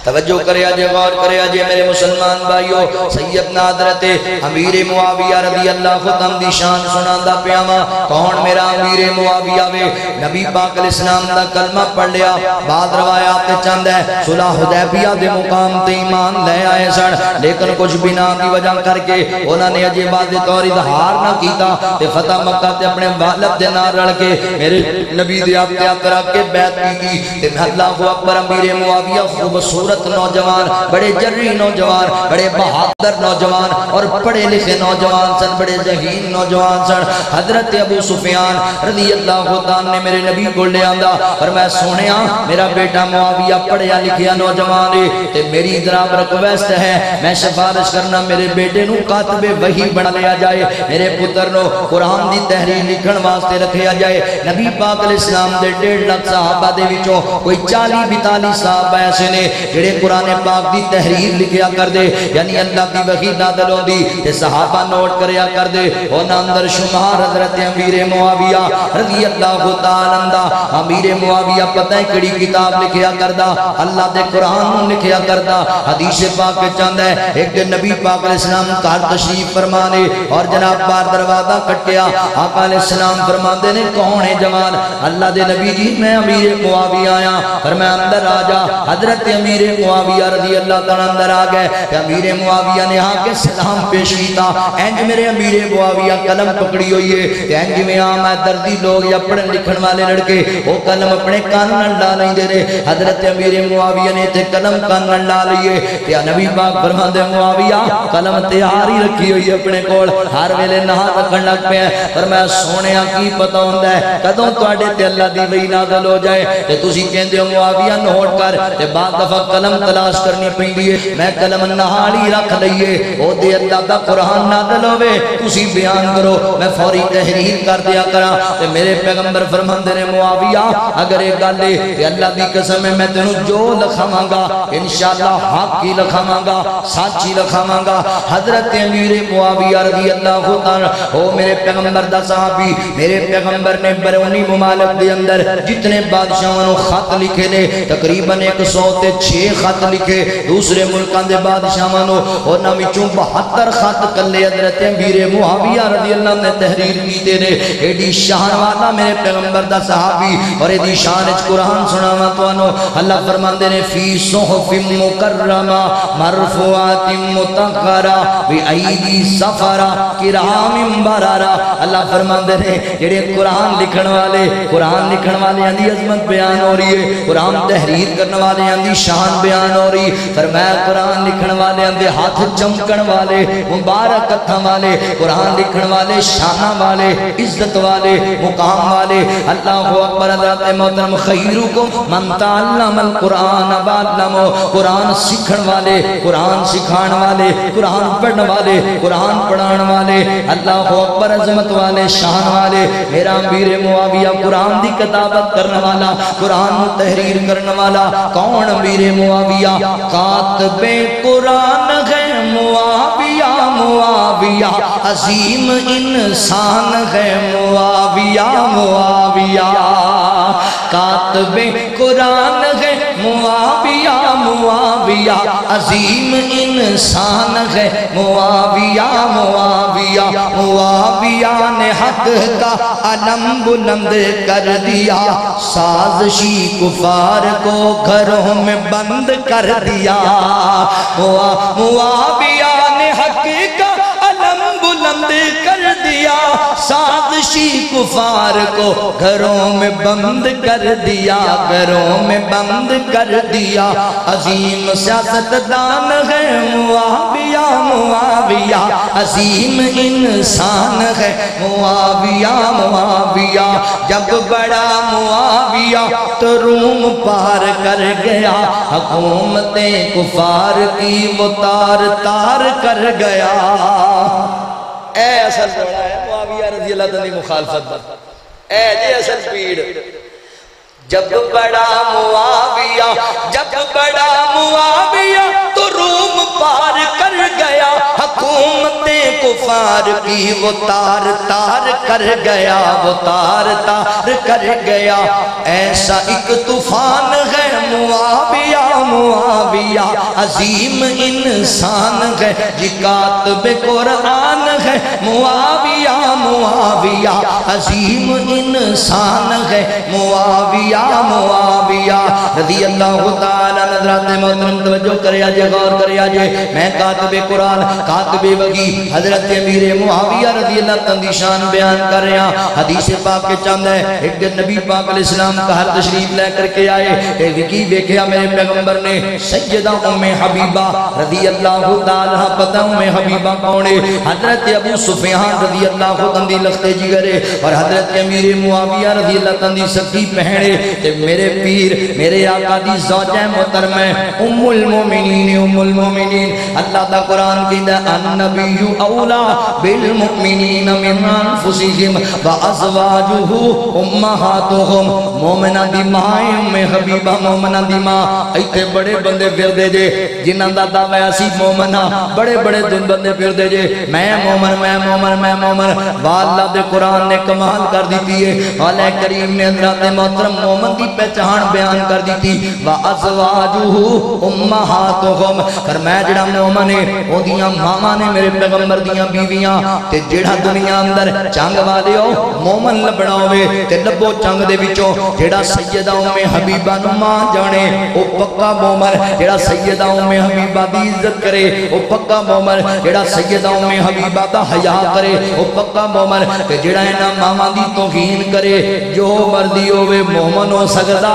توجہ کرے آجے، غور کرے آجے میرے مسلمان بھائیو، سیدنا حضرت امیر معاویہ رضی اللہ عنہ دی شان سناندہ پیاما۔ کون میرا امیر معاویہ وے؟ نبی پاک علیہ السلام دا کلمہ پڑھ لیا، بعد روایات چند ہے صلح حدیبیہ دے مقام تے ایمان لے آئے سن، لیکن کچھ بنا دی وجہ کر کے انہوں نے عجیب واضح طور اظہار نہ کیتا تے فتح مکہ تے اپنے والد دے نار رل کے میرے نبی دے آپ رکھ کے بیعت کی تے اللہ اکبر۔ امیر معاویہ خوبصورت نوجوان، بڑے جری نوجوان، بڑے بہادر نوجوان اور پڑھے لکھے نوجوان سن، بڑے ذہین نوجوان سن۔ حضرت ابو سفیان رضی اللہ عنہ نے میرے نبی کو لے آندا اور میں سونیا میرا بیٹا معاویہ پڑھیا لکھیا نوجوان ہے تے میری جناب ریکویسٹ ہے میں سفارش کرنا میرے بیٹے نو کاتب وحی بنا لیا جائے، میرے پتر نو قرآن دی تحریر لکھن واسطے رکھیا جائے۔ نبی پاک علیہ السلام دے 1.5 لاکھ صحابہ دے وچوں کوئی 40-42 صحابہ ایسے نے جڑے قرآن پاک دی تحریر لکھیا کر دے، یعنی اللہ کی وحی نازل ہوندی تے صحابہ نوٹ کریا کر دے۔ انہاں اندر شمار حضرت امیر معاویہ رضی اللہ تعالی عنہ۔ امیر معاویہ پتہ ہے کڑی کتاب لکھیا کردا؟ اللہ دے قرآن لکھیا کردا۔ حدیث پاک چند ہے ایک دن نبی پاک علیہ السلام گھر تشریف فرمانے اور جناب بار دروازہ کٹیا، آقا علیہ السلام فرماندے نے کون ہے جوان؟ اللہ دے نبی جی میں امیر معاویہ آیا۔ فرمایا اندر آ جا۔ حضرت امیر معاویہ رضی اللہ تعالیٰ اندر آ گئے کہ امیر معاویہ نے آ کے سلام پیش کیتا۔ اینج میرے امیر معاویہ قلم پکڑی ہوئی ہے کہ اینج میں عام ہے دردی لوگ یا پڑھن لکھن والے لڑکے وہ قلم اپنے کان نہ ڈال نہیں دے رہے۔ حضرت امیر معاویہ نے تے قلم کان نہ ڈال لیے کہ نبی پاک فرماندے معاویہ قلم تیار ہی رکھی ہوئی ہے اپنے کول، ہر ویلے نہ رکھن لگ پے ہیں۔ فرمایا سونیا کی پتہ ہوندا ہے کدوں تواڈے تے اللہ دی وحی نازل ہو جائے تے تسی کہندے ہو معاویہ نوٹ کر تے بعد دفعہ قلم تلاش کرنی پیندی ہے، میں قلم نال ہی رکھ لئیے او دے اللہ دا قرآن نازل ہوے تسی بیان کرو میں فوری تحریر کر دیا کراں۔ تے میرے پیغمبر فرماندے نے معاویہ اگر ایک گل ہے تے اللہ دی قسم ہے میں تینوں جو لکھاواں گا انشاءاللہ حق ہی لکھاواں گا، سچ ہی لکھاواں گا۔ حضرت امیر معاویہ رضی اللہ عنہ او میرے پیغمبر دا صحابی، میرے پیغمبر نے بیرونی ممالک دے اندر جتنے بادشاہوں خط لکھے نے تقریباً 106 خط لکھے، دوسرے ملکاں دے بادشاہوں انہاں وچوں 72 خط کلے حضرت امیر معاویہ رضی اللہ عنہ نے تحریر کیتے نے۔ ایڈی شان والا میرے پیغمبر دا صحابی اور ایڈی شان وچ قرآن سناواں تانوں۔ اللہ فرماندے نے فی صحف مکرمہ مرفوعات مطہرہ بأیدی سفرہ کرام بررہ۔ اللہ فرماندے نے جڑے قرآن لکھن والے دی عظمت بیان ہو رہی ہے، قرآن تحریر کرنے والے دی شان بیان ہو رہی۔ فرمایا قرآن لکھن والے دے ہاتھ چمکن والے مبارک ہتھاں والے، قرآن لکھن والے شاناں والے عزت والے مقام والے۔ اللہ اکبر۔ حضرت محترم خیرکم من تعلم القرآن وعلمہ، قرآن سکھن والے، قرآن سکھان والے، قرآن پڑھن والے، قرآن پڑھان والے، اللہ اکبر عظمت والے شان والے۔ میرا امیر معاویہ قرآن دی کتابت کرنے والا، قرآن تحریر کرنے والا کون؟ امیر معاویہ کاتب قرآن ہے معاویہ، معاویہ عظیم انسان ہے معاویہ، معاویہ کاتب قرآن ہے معاویہ، معاویہ عظیم انسان ہے معاویہ، معاویہ معاویہ نے حق کا علم بلند کر دیا، سازشی کفار کو گھروں میں بند کر دیا۔ معاویہ نے حق کا علم بلند کر دیا، سازشی کفار کو گھروں میں بند کر دیا، گھروں میں بند کر دیا۔ عظیم سیاستدان ہے معاویہ، معاویہ عظیم انسان ہے معاویہ، معاویہ جب بڑا معاویہ تو روم پار کر گیا، حکومتیں کفار کی وہ تار تار کر گیا۔ اے اصل بڑا ہے معاویہ رضی اللہ عنہ مخالفت، اے جے اصل پیڑ۔ جب بڑا معاویہ، جب بڑا معاویہ تو روم پار کر گیا، حکومتیں کفار کی وہ تار تار کر گیا، وہ تار تار کر گیا۔ ایسا ایک طوفان ہے معاویہ، معاویہ عظیم انسان ہے جی کاتب قرآن ہے معاویہ معاویہ عظیم انسان ہے معاویہ معاویہ رضی اللہ تعالی حضرات محترم توجہ کرے آجے غور کرے آجے میں کاتب قرآن کاتب وحی حضرت امیر معاویہ رضی اللہ تعالی شان بیان کر رہے ہیں حدیث پاک کے چاند ہے ایک دن نبی پاک علیہ السلام کا ہر تشریف لے کر کے آئے ایک وکی دیکھیا میرے پیغمبر نے سیدہ ام حبیبہ رضی اللہ تعالی پتہ ام حبیبہ کونے حضرت ابو سفیان رضی اللہ تعالی لختے جگرے اور حضرت امیر معاویہ رضی اللہ تعالی سکی پہنے کہ میرے پیر میرے آقا دی زوجہ محترمہ ام المومنین اللہ دا قرآن کی دا النبی اولا بالمؤمنین من انفسهم وازواجہ امہاتہم مومنہ دی مائیں ام حبیبہ مومنہ دی ماں ایتے بڑے بندے پھر دے جے جنہاں دا دعوی اسی مومنہ بڑے بڑے دن بندے پھر دے جے میں مومن واللہ دے قرآن نے کمال کر دیتی ہے واللہ کریم نے حضرات محترم مومن دی پہچان بیان کر دیتی وازواجہ امہاتہم فرمایا جڑا مومن ہے وہ دیاں ماما نے میرے پیغمبر دیاں بیویاں تے جڑا دنیا اندر چنگ والے ہو مومن لبنا ہوئے تے لبو چنگ دے وچوں جڑا سیدہ ام حبیبہ نو ماں جانے او پکا مومن جڑا سیدہ ام حبیبہ دی عزت کرے او پکا مومن جڑا سیدہ ام حبیبہ دا حیا کرے او پکا مومن تے جڑا انہاں ماما دی توہین کرے جو مرضی ہوئے مومن ہو سکدا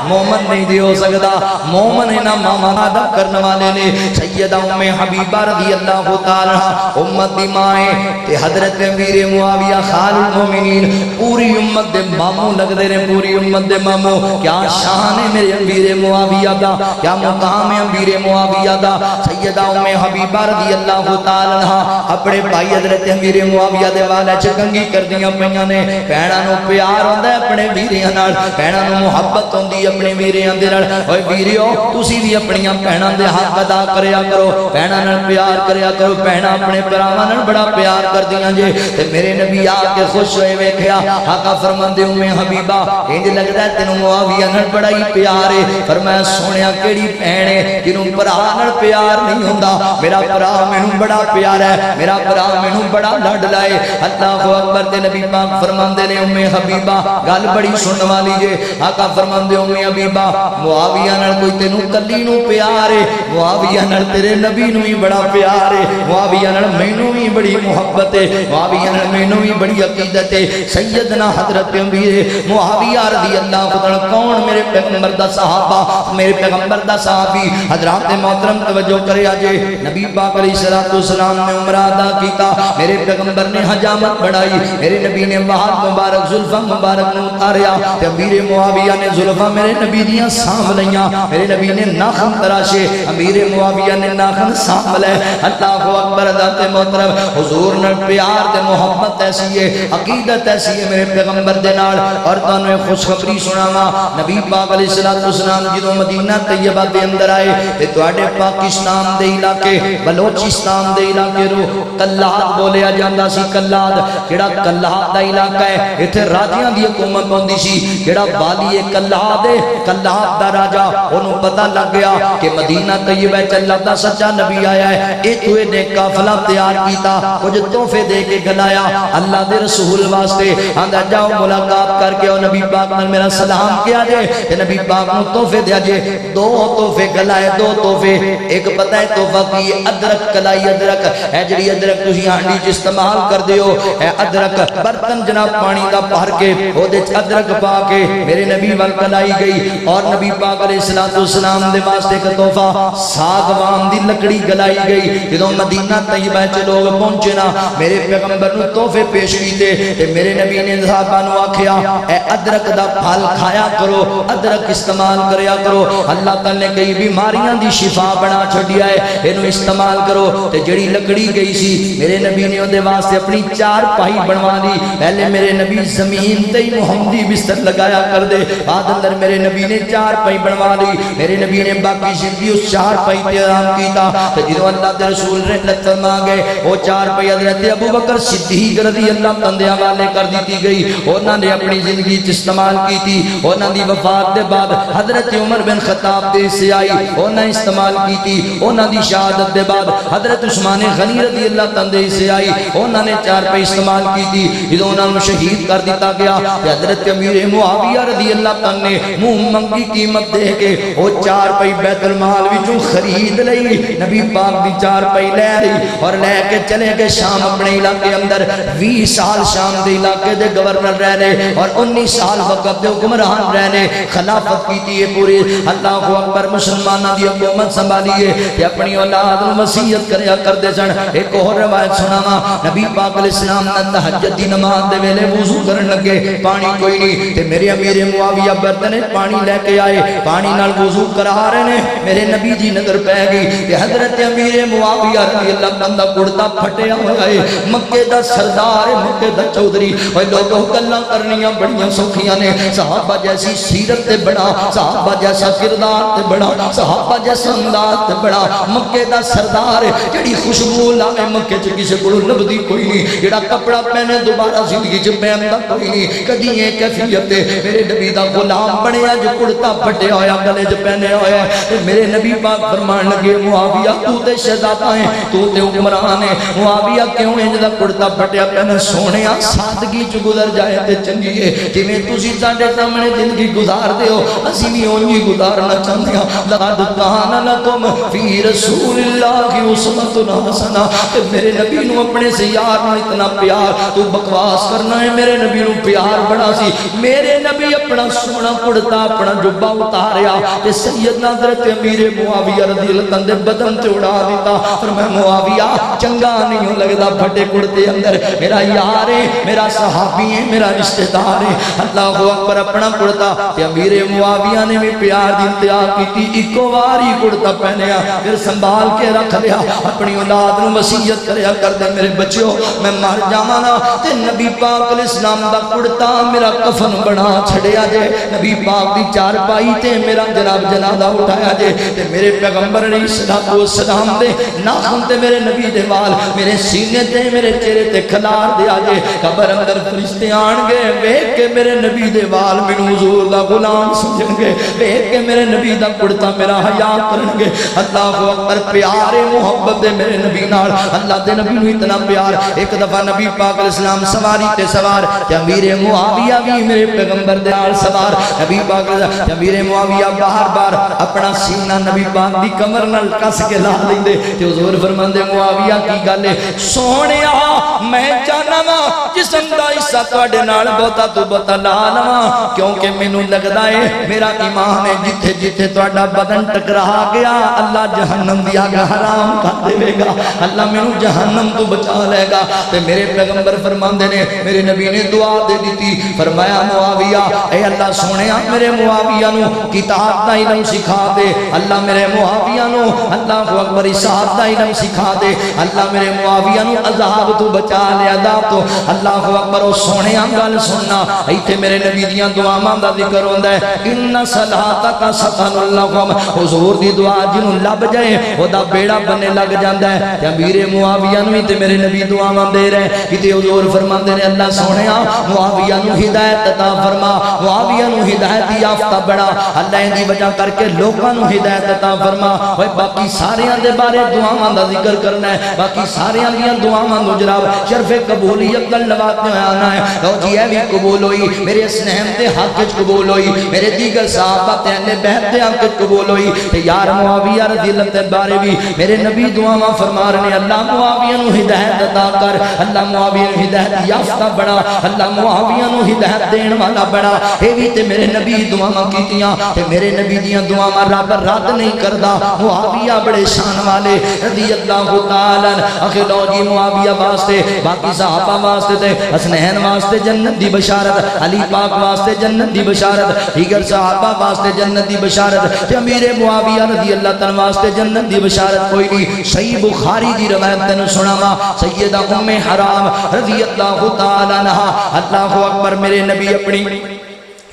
مومن نہیں دی ہو سکدا مومن انہاں ماما دا کرنے والے نے سیدہ ام حبیبہ رضی اللہ تعالی امت دی مائیں تے حضرت امیر معاویہ خال المومنین پوری امت دے ماموں لگ دے رہے پوری امت دے ماموں کیا شان ہے میرے امیر معاویہ دا کیا مقام ہے امیر معاویہ دا سیدہ ام حبیبہ رضی اللہ تعالی اپنے بھائی حضرت امیر معاویہ دے والے چکنگی کر دیاں پیاں نے بہناں نو پیار ہوندا ہے اپنے ویریاں نال بہناں نو محبت ہوندی اپنے ویریاں دے نال اوے ویریو تسی بھی اپنیاں بہناں دے حق ادا کریا کرو بہناں نال پیار کریا کرو بہناں اپنے بھراواں نال بڑا پیار کر دیاں جے تے میرے نبی آ کے خوش ہوئے ویکھیا آقا فرماندے ام حبیبہ انج لگدا ہے تینوں معاویہ نال بڑا ہی پیار ہے فرمایا سونیا کیڑی بہن ہے جنوں بھرا نال پیار نہیں ہوندا میرا بھرا مینوں بڑا پیار ہے میرا بھرا مینوں بڑا لڈ لائے اللہ اکبر تے نبی پاک فرماندے نے ام حبیبہ گل بڑی سنن والی جے آقا فرماندے ام حبیبہ معاویہ نال کوئی تینوں کلی نوں پیار ہے معاویہ نال تیرے نبی نوں ہی بڑا پیار ہے معاویہ نال مینوں ہی بڑی محبت ہے معاویہ نال مینوں ہی بڑی عقیدت ہے سیدنا حضرت امیر معاویہ رضی اللہ عنہ کون میرے پیغمبر دا صحابہ میرے پیغمبر دا صحابی حضرات محترم توجہ کرے آجے نبی پاک علیہ السلام نے عمرہ ادا کیتا میرے پیغمبر نے حجامت بڑھائی میرے نبی نے بہت مبارک زلفہ مبارک نے اتاریا تے امیر معاویہ نے زلفہ میرے نبی دیاں سام لیاں میرے نبی نے ناخن تراشے امیر معاویہ نے ناخن سام لے اللہ اکبر ذات محترم حضور نے پیار تے محبت ایسی ہے عقیدت ایسی ہے میرے پیغمبر دے نال اور تانوں خوشخبری سناواں نبی پاک علیہ السلام جدوں مدینہ طیبہ دے اندر آئے تے تواڈے پاکستان دے علاقے بلوچستان دے علاقے رو کلات بولیا جاندا سی کلات جڑا کلات دا علاقہ ہے ایتھے راجیاں دی حکومت ہوندی سی جڑا والی کلات ہے کلات دا راجا اونوں پتہ لگ گیا کہ مدینہ طیبہ چ اللہ دا سچا نبی آیا ہے ایتھے نے قافلہ تیار کیتا کچھ تحفے دے کے گلایا اللہ دے رسول واسطے آندا جاؤ ملاقات کر کے او نبی پاک نال میرا سلام کیا جے تے نبی پاک نو تحفے دیا جے دو تحفے گلائے دو تحفے ایک پتہ ہے تحفہ کی ادرک کلائی ادرک ہے جڑی ادرک تسی ہانڈی چ استعمال کر دیو اے ادرک برتن جناب پانی دا بھر کے او دے ادرک پا کے میرے نبی ول کلائی گئی اور نبی پاک علیہ السلام دے واسطے کا تحفہ ساگوان دی لکڑی گلائی گئی جدوں مدینہ طیبہ چ لوگ پہنچے نا میرے پیغمبر نو تحفے پیش کیتے تے میرے نبی نے صحابہ نو آکھیا اے ادرک دا پھل کھایا کرو ادرک استعمال کریا کرو اللہ تعالی نے کئی بیماریاں دی شفا بنا چھڈیا ہے اینو استعمال کرو تے جڑی لکڑی گئی سی میرے نبی نے اودے واسطے اپنی چار پائی بنوا لی پہلے میرے نبی زمین تے ہی محمدی بستر لگایا کر دے بعد اندر میرے نبی نے چار پائی بنوا لی میرے نبی نے باقی زندگی اس چار پائی تے آرام کیتا تے جدوں اللہ دے رسول نے فرما گئے وہ چار پائی حضرت ابو بکر صدیق رضی اللہ تندے حوالے کر دیتی گئی انہاں نے اپنی زندگی وچ استعمال کیتی انہاں دی وفات دے بعد حضرت عمر بن خطاب دے سے آئی انہاں استعمال کیتی انہاں دی شہادت دے بعد حضرت عثمان غنی رضی اللہ تندے سے آئی انہاں نے چار پائی استعمال کیتی جدوں انہاں نوں شہید کر دیتا گیا تے حضرت امیر معاویہ رضی اللہ تعالی نے منہ منگی قیمت دے کے وہ چار پائی بیت المال وچوں خرید لئی نبی پاک دی چار پائی لے آئی اور لے کے چلے گئے شام اپنے علاقے اندر 20 سال شام دے علاقے دے گورنر رہنے اور 19 سال وقت دے حکمران رہنے خلافت کیتی ہے پوری اللہ اکبر مسلمانہ دی حکومت سنبھالیے کہ اپنی اولاد نوں وصیت کریا کردے سن ایک اور روایت سناواں نبی پاک علیہ السلام نے تہجد دی نماز دے ویلے وضو کرن لگے پانی کوئی نہیں تے میرے امیر معاویہ برتن پانی لے کے آئے پانی نال وضو کرا رہے نے میرے نبی دی نظر پہ گئی کہ حضرت امیر معاویہ رضی اللہ عنہ دا کرتا پھٹیا ہوا ہے مکے دا سردار مکے دا چودھری اوے لوگوں گلاں کرنیاں بڑیاں سوکھیاں نے صحابہ جیسی سیرت تے بڑا صحابہ جیسا کردار تے بڑا صحابہ جیسا انداز تے بڑا مکے دا سردار جڑی خوشبو لاوے مکے چ کسے کول لبدی کوئی نہیں جڑا کپڑا پہنے دوبارہ زندگی چ پہندا کوئی نہیں کدی یہ کیفیت میرے نبی دا غلام بنیا جو کرتا پھٹیا ہویا گلے چ پہنے ہویا میرے نبی پاک فرمان لگے معاویہ تو تے شہزادہ ہے تو تے حکمران ہے معاویہ کیوں انج دا کرتا پھٹیا پہنا سونیا سادگی چ گزر جائے تے چنگی ہے جویں تسی ساڈے سامنے زندگی گزار دے ہو اسی بھی اونجی گزارنا چاہندے ہاں لقد کان لکم فی رسول اللہ اسوۃ حسنہ میرے نبی نو اپنے سے یار نو اتنا پیار تو بکواس کرنا ہے میرے نبی نو پیار بڑا سی میرے نبی اپنا سونا کرتا اپنا جبہ اتاریا تے سیدنا حضرت امیر معاویہ رضی اللہ عنہ دے بدن تے اڑا دیتا اور میں معاویہ چنگا نہیں لگدا پھٹے کرتے اندر میرا یار ہے میرا صحابی ہے میرا رشتہ دار ہے اللہ اکبر اپنا کرتا تے امیر معاویہ نے بھی پیار دی انتہا کیتی اکو واری کرتا پہنیا پھر سنبھال کے رکھ لیا اپنی اولاد نو وصیت کریا کر دے میرے بچیو میں مر جاواں نا تے نبی پاک علیہ السلام دا کرتا میرا کفن بنا چھڑیا جے نبی پاک دی چار پائی تے میرا جناب جنازہ اٹھایا جے تے میرے پیغمبر علیہ السلام دے ناخن تے میرے نبی دے وال میرے سینے تے میرے چہرے تے کھلار دیا جے قبر اندر فرشتے آن گے ویکھ کے میرے نبی دے وال مینوں حضور دا غلام سمجھن گے ویکھ کے میرے نبی دا کرتا میرا حیا کرن گے اللہ اکبر پیارے محبت دے میرے نبی نال اللہ دے نبی نو اتنا پیار ایک دفعہ نبی پاک علیہ السلام سواری تے سوار تے امیر معاویہ بھی میرے پیغمبر دے نال سوار نبی پاک تے امیر معاویہ بار بار اپنا سینہ نبی پاک دی کمر نال کس کے لا لیندے تے حضور فرماندے معاویہ کی گل ہے سونیا میں چاہنا وا جسم دا حصہ تواڈے نال بہتا تو بہتا لا لواں کیونکہ مینوں لگدا ہے میرا ایمان ہے جتھے جتھے تواڈا بدن ٹکرا گیا اللہ جہنم دی اگ حرام کر دے گا اللہ مینوں جہنم تو بچا لے گا تے میرے پیغمبر فرماندے نے میرے نبی نے دعا دے دیتی فرمایا معاویہ اے اللہ سونیا میرے معاویہ نو کتاب دا علم سکھا دے اللہ میرے معاویہ نو اللہ اکبر حساب دا علم سکھا دے اللہ میرے معاویہ نو عذاب تو بچا لے عذاب تو اللہ اکبر او سونیا گل سننا ایتھے میرے نبی دیاں دعاواں دا ذکر ہوندا ہے ان صلاتک سکن لکم حضور دی دعا جنوں لب جائے او دا بیڑا بننے لگ جاندا ہے تے امیر معاویہ نو تے میرے نبی دعاواں دے رہے کہ حضور فرماندے نے اللہ سونیا معاویہ نو ہدایت عطا فرما معاویہ نو ہدایت یافتہ بڑا اللہ ان دی وجہ کر کے لوکاں نو ہدایت عطا فرما اوے باقی ساریاں دے بارے دعاواں دا ذکر کرنا ہے باقی ساریاں دیاں دعاواں نو جناب شرف قبولیت دا لواتے آنا ہے لو جی اے بھی قبول ہوئی میرے اسنہم تے حق وچ قبول ہوئی میرے دیگر صحابہ تے اہل بیت تے حق وچ قبول ہوئی تے یار معاویہ رضی اللہ عنہ بارے بھی میرے نبی دعاواں فرما رہے ہیں اللہ معاویہ نو ہدایت عطا کر اللہ معاویہ نو ہدایت یافتہ بنا اللہ معاویہ نو ہدایت دین والا بنا اے بھی تے میرے نبی دعاواں کیتیاں تے میرے نبی دیاں دعاواں رب رد نہیں کردا معاویہ بڑے شان والے رضی اللہ تعالی اخی لو جی معاویہ واسطے باقی صحابہ واسطے تے حسنین واسطے جنت دی بشارت علی پاک واسطے جنت دی بشارت دیگر صحابہ واسطے جنت دی بشارت تے امیر معاویہ رضی اللہ تعالی واسطے جنت دی بشارت کوئی نہیں صحیح بخاری دی روایت تینوں سناواں سیدہ ام حرام رضی اللہ تعالی عنہا اللہ اکبر میرے نبی اپنی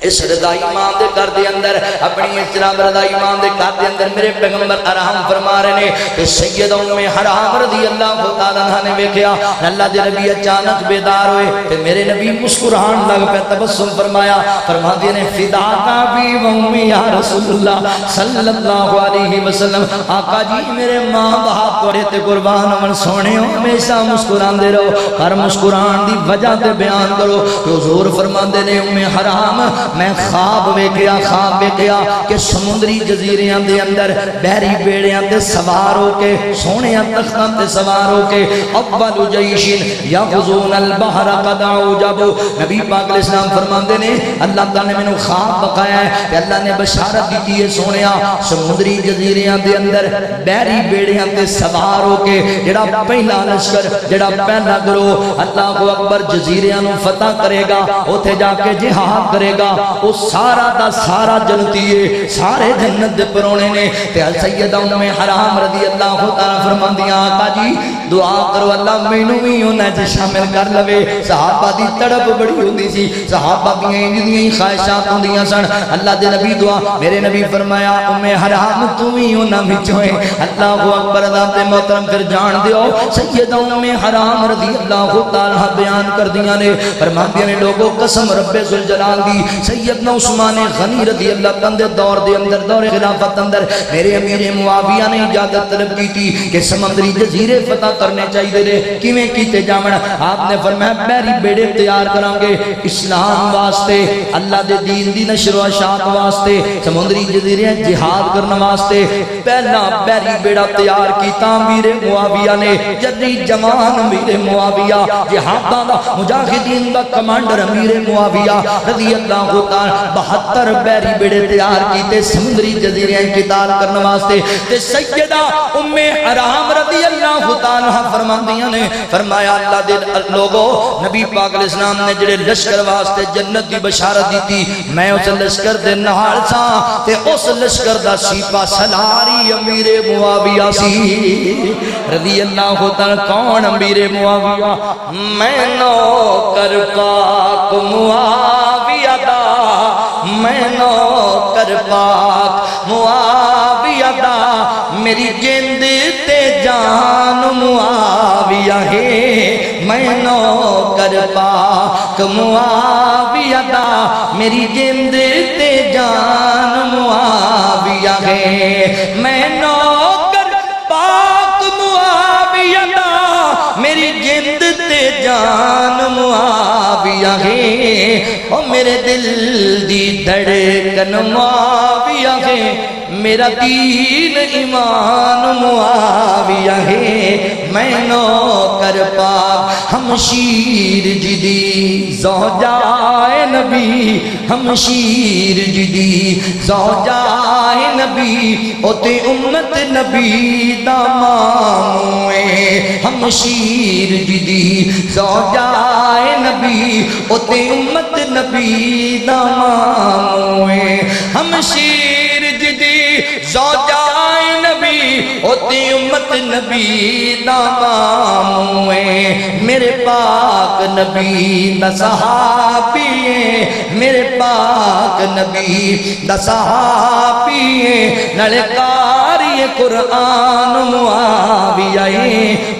اس رضا امام دے گھر دے اندر اپنی اس جناب رضا امام دے گھر دے اندر میرے پیغمبر آرام فرما رہے نے کہ سید ام حرام رضی اللہ تعالیٰ عنہ نے ویکھیا اللہ دے نبی اچانک بیدار ہوئے تے میرے نبی مسکران لگ پہ تبسم فرمایا فرما دے نے فدا کا بھی امی یا رسول اللہ صلی اللہ علیہ وسلم آقا جی میرے ماں باپ توڑے تے قربان من سونے ہو ہمیشہ مسکران دے رہو ہر مسکران دی وجہ تے بیان کرو کہ حضور فرما دے نے ام حرام میں خواب ویکھیا کہ سمندری جزیریاں دے اندر بحری بیڑیاں تے سوار ہو کے سونیاں تختاں تے سوار ہو کے اول جیشن یغزون البحر قد عوجبوا نبی پاک علیہ السلام فرماندے نے اللہ تعالی نے مینوں خواب بقایا ہے کہ اللہ نے بشارت دی ہے سونیا سمندری جزیریاں دے اندر بحری بیڑیاں تے سوار ہو کے جڑا پہلا لشکر جڑا پہلا گروہ اللہ اکبر جزیریاں نو فتح کرے گا اوتھے جا کے جہاد کرے گا وہ سارا دا سارا جنتی ہے سارے جنت دے پرونے نے تے سیدہ ام حرام رضی اللہ تعالیٰ فرماندیاں آقا جی دعا کرو اللہ مینوں بھی انہاں وچ شامل کر لوے صحابہ دی تڑپ بڑی ہوندی سی صحابہ دیاں انہاں خواہشات ہوندیاں سن اللہ دے نبی دعا میرے نبی فرمایا ام حرام تو بھی انہاں وچ ہوئے اللہ اکبر ذات محترم پھر جان دیو سیدہ ام حرام رضی اللہ تعالیٰ بیان کر دیاں نے فرماندیاں نے لوگوں قسم رب ذوالجلال دی سیدنا عثمان غنی رضی اللہ عنہ دور دے اندر دور خلافت اندر میرے امیر معاویہ نے اجازت طلب کی تھی کہ سمندری جزیرے فتح کرنے چاہیے رہے کیویں کیتے جاون آپ نے فرمایا بحری بیڑے تیار کران گے اسلام واسطے اللہ دے دین دی نشر و اشاعت واسطے سمندری جزیرے جہاد کرنے واسطے پہلا بحری بیڑا تیار کیتا امیر معاویہ نے جدی جوان امیر معاویہ جہاداں دا مجاہدین دا کمانڈر امیر معاویہ رضی اللہ تعالی 72 بحری بیڑے تیار کیتے سمندری جزیرے قتال کرنے واسطے تے سیدہ ام حرام رضی اللہ تعالی فرماندیاں نے فرمایا اللہ دے لوگوں نبی پاک علیہ السلام نے جڑے لشکر واسطے جنت دی بشارت دیتی میں اس لشکر دے نال سا تے اس لشکر دا سپاہ سالاری امیر معاویہ سی رضی اللہ تعالی کون امیر معاویہ میں نوکر پاک معاویہ دا میں نوکر پاک معاویہ دا میری جند تے جان معاویہ ہے میں نوکر پاک معاویہ دا میری جند تے جان معاویہ ہے میں نوکر پاک معاویہ دا میری جند تے جان معاویہ ہے او میرے دل دی دھڑکن معاویہ ہے میرا دین ایمان معاویہ ہے میں نوکر پاک ہمشیر جدی زوجائے نبی ہمشیر جدی زوجائے نبی اوتے امت نبی دا ماموئے ہمشیر جدی زوجائے نبی اوتے امت نبی دا ماموئے ہمشیر جدی زوجائے نبی ہوتی امت نبی دا ماموئے میرے پاک نبی دا صحابی میرے پاک نبی دا صحابی نلکاری قرآن معاویہ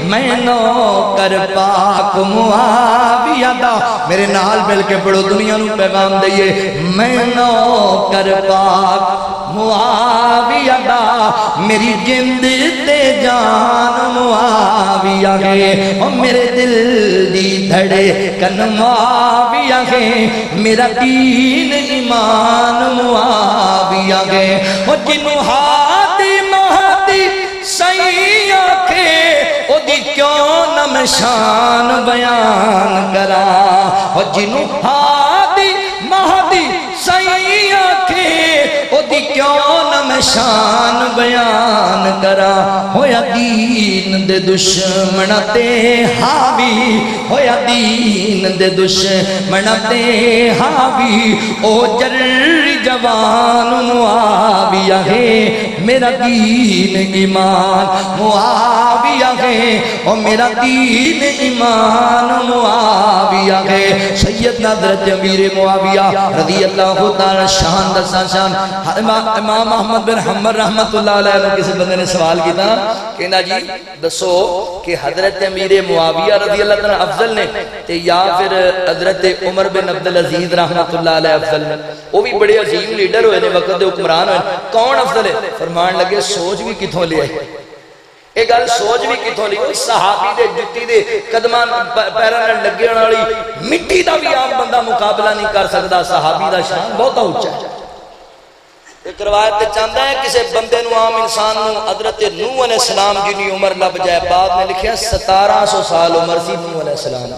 میں نوکر پاک معاویہ دا میرے نال مل کے پڑھو دنیا نو پیغام دئیے میں نوکر پاک معاویہ دا میری جند تے جان معاویہ ہے اور میرے دل دی دھڑکن معاویہ ہے میرا دین ایمان معاویہ ہے اور جنو ہاتھی مہدی صحیح آنکھیں او دی کیوں نہ میں شان بیان کرا اور جنو ہاتھی مہدی صحیح آنکھیں او دی کیوں نہ میں شان بیان کرا ہویا دین دے دشمن تے حاوی ہویا دین دے دشمن تے حاوی او جر جوان معاویہ ہے میرا دین ایمان معاویہ ہے، اور میرا دین ایمان معاویہ ہے۔ سیدنا حضرت امیر معاویہ رضی اللہ تعالی شان دسا شان امام احمد بن حنبل رحمت اللہ علیہ نے کسی بندے نے سوال کیتا کہنا جی دسو کہ حضرت امیر معاویہ رضی اللہ تعالی افضل نے تے یا پھر حضرت عمر بن عبدالعزیز رحمت اللہ علیہ افضل نے؟ وہ بھی بڑے عظیم لیڈر ہوئے نے، وقت دے حکمران ہوئے، کون افضل ہے؟ فرمان لگے سوچ بھی کتھوں لے آئے، ایک گل سوچ بھی کتھوں لی، صحابی دے جتی دے قدمان پیران لگے والی مٹی دا بھی عام بندہ مقابلہ نہیں کر سکتا، صحابی دا شان بہت اونچا ہے۔ ایک روایت تے چاہتا ہے کسی بندے نو عام انسان نو حضرت نوح علیہ السلام جنی عمر لب جائے، بعد نے لکھیا 1700 سال عمر سی نوح علیہ السلام،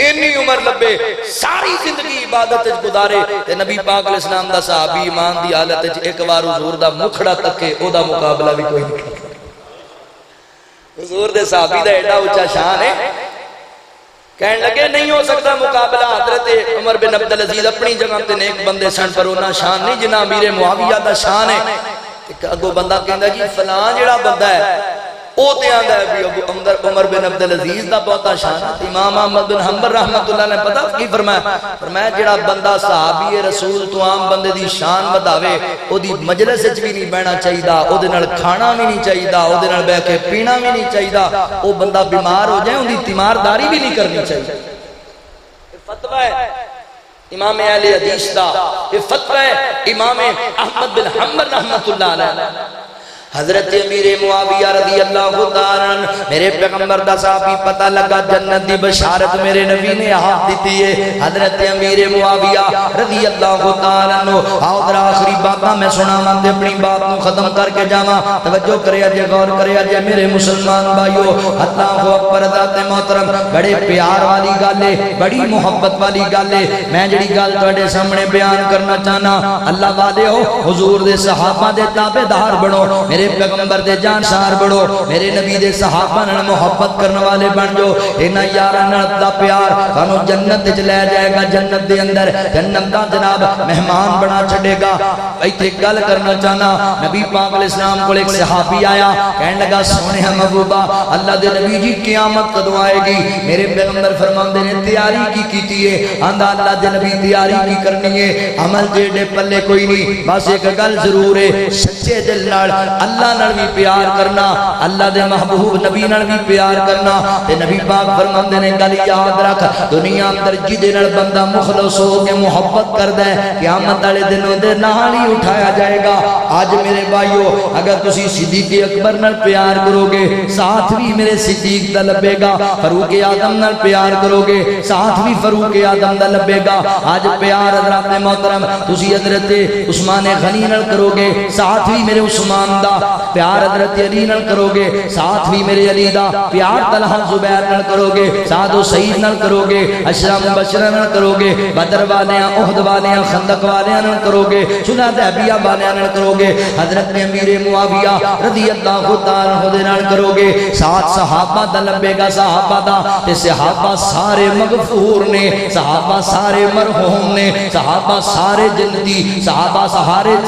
انی عمر لبے ساری زندگی عبادت گزارے تے نبی پاک علیہ السلام دا صحابی ایمان دی حالت ایک بار حضور دا مکھڑا تکے او دا مقابلہ بھی کوئی نہیں کرتا۔ حضور دے صحابی دا ایڈا اونچا شان ہے، کہنے لگے نہیں ہو سکتا مقابلہ، حضرت عمر بن عبدالعزیز اپنی جگہ تے نیک بندے سن پر انہاں شان نہیں جنہ امیر معاویہ دا شان ہے۔ اگو بندہ کہندا جی فلان جڑا بندہ ہے او تے آندا ہے بھی عمر بن عبدالعزیز دا بہتا شان ہے۔ امام احمد بن حنبل رحمت اللہ نے پتہ کی فرمایا، فرمایا جڑا بندہ صحابی رسول تو عام بندے دی شان بداوے او دی مجلس وچ بھی نہیں بیٹھنا چاہیے، او دے نال کھانا بھی نہیں چاہیے، او دے نال بیٹھ کے پینا بھی نہیں چاہیے، او بندہ بیمار ہو جائے ان دی تیمارداری بھی نہیں کرنی چاہیے۔ فتوی ہے امام اہل حدیث دا، یہ فتوی ہے امام احمد بن حنبل رحمت اللہ علیہ۔ حضرت امیر معاویہ رضی اللہ تعالیٰ عنہ میرے پیغمبر دا صحابی پتہ لگا جنت دی بشارت میرے نبی نے آپ دیتی ہے۔ حضرت امیر معاویہ رضی اللہ تعالیٰ عنہ آؤ در آخری باتاں میں سنا مندے اپنی بات کو ختم کر کے جاما، توجہ کرے جے غور کرے جے میرے مسلمان بھائیو، اللہ اکبر ذات محترم، بڑے پیار والی گالے، بڑی محبت والی گالے، میں جڑی گال تواڈے سامنے بیان کرنا چاہنا، اللہ والے ہو حضور دے صحابہ دے تابعدار بنو، میرے پیغمبر دے جانشار بڑھو، میرے نبی دے صحابہ نال محبت کرنے والے بن جو، انہاں یاراں نال دا پیار تانوں جنت وچ لے جائے گا، جنت دے اندر جنت دا جناب مہمان بنا چھڈے گا۔ ایتھے گل کرنا چاہنا، نبی پاک علیہ السلام کول ایک صحابی آیا، کہنے لگا سونے محبوبہ اللہ دے نبی جی قیامت کدوں آئے گی؟ میرے پیغمبر فرماندے نے تیاری کی کیتی ہے، آندا اللہ دے نبی تیاری کی کرنی ہے، عمل جیڑے پلے کوئی نہیں، بس ایک گل ضرور ہے، سچے دل نال اللہ نال بھی پیار کرنا، اللہ دے محبوب نبی نال بھی پیار کرنا۔ تے نبی پاک فرماندے نے گل یاد رکھ، دنیا اندر جدے نال بندہ مخلص ہو کے محبت کردا ہے قیامت والے دن دے نال ہی اٹھایا جائے گا۔ آج میرے بھائیو اگر تسی صدیق اکبر نال پیار کرو گے ساتھ بھی میرے صدیق دا لبے گا، فاروق اعظم نال پیار کرو گے ساتھ بھی فاروق اعظم دا لبے گا۔ آج پیار حضرات محترم تسی حضرت عثمان غنی نال کرو گے ساتھ بھی میرے عثمان دا، پیار حضرت علی نال کرو گے ساتھ بھی میرے علی دا، پیار طلحہ زبیر نال کرو گے سعد و سعید نال کرو گے، عشرہ مبشرہ نال کرو گے، بدر والیاں احد والیاں خندق والیاں نال کرو گے، صلح حدیبیہ والیاں نال کرو گے، حضرت امیر معاویہ رضی اللہ تعالی عنہ نال کرو گے، ساتھ صحابہ دا لبے گا صحابہ دا، تے صحابہ سارے مغفور نے، صحابہ سارے مرحوم نے، صحابہ سارے جنتی، صحابہ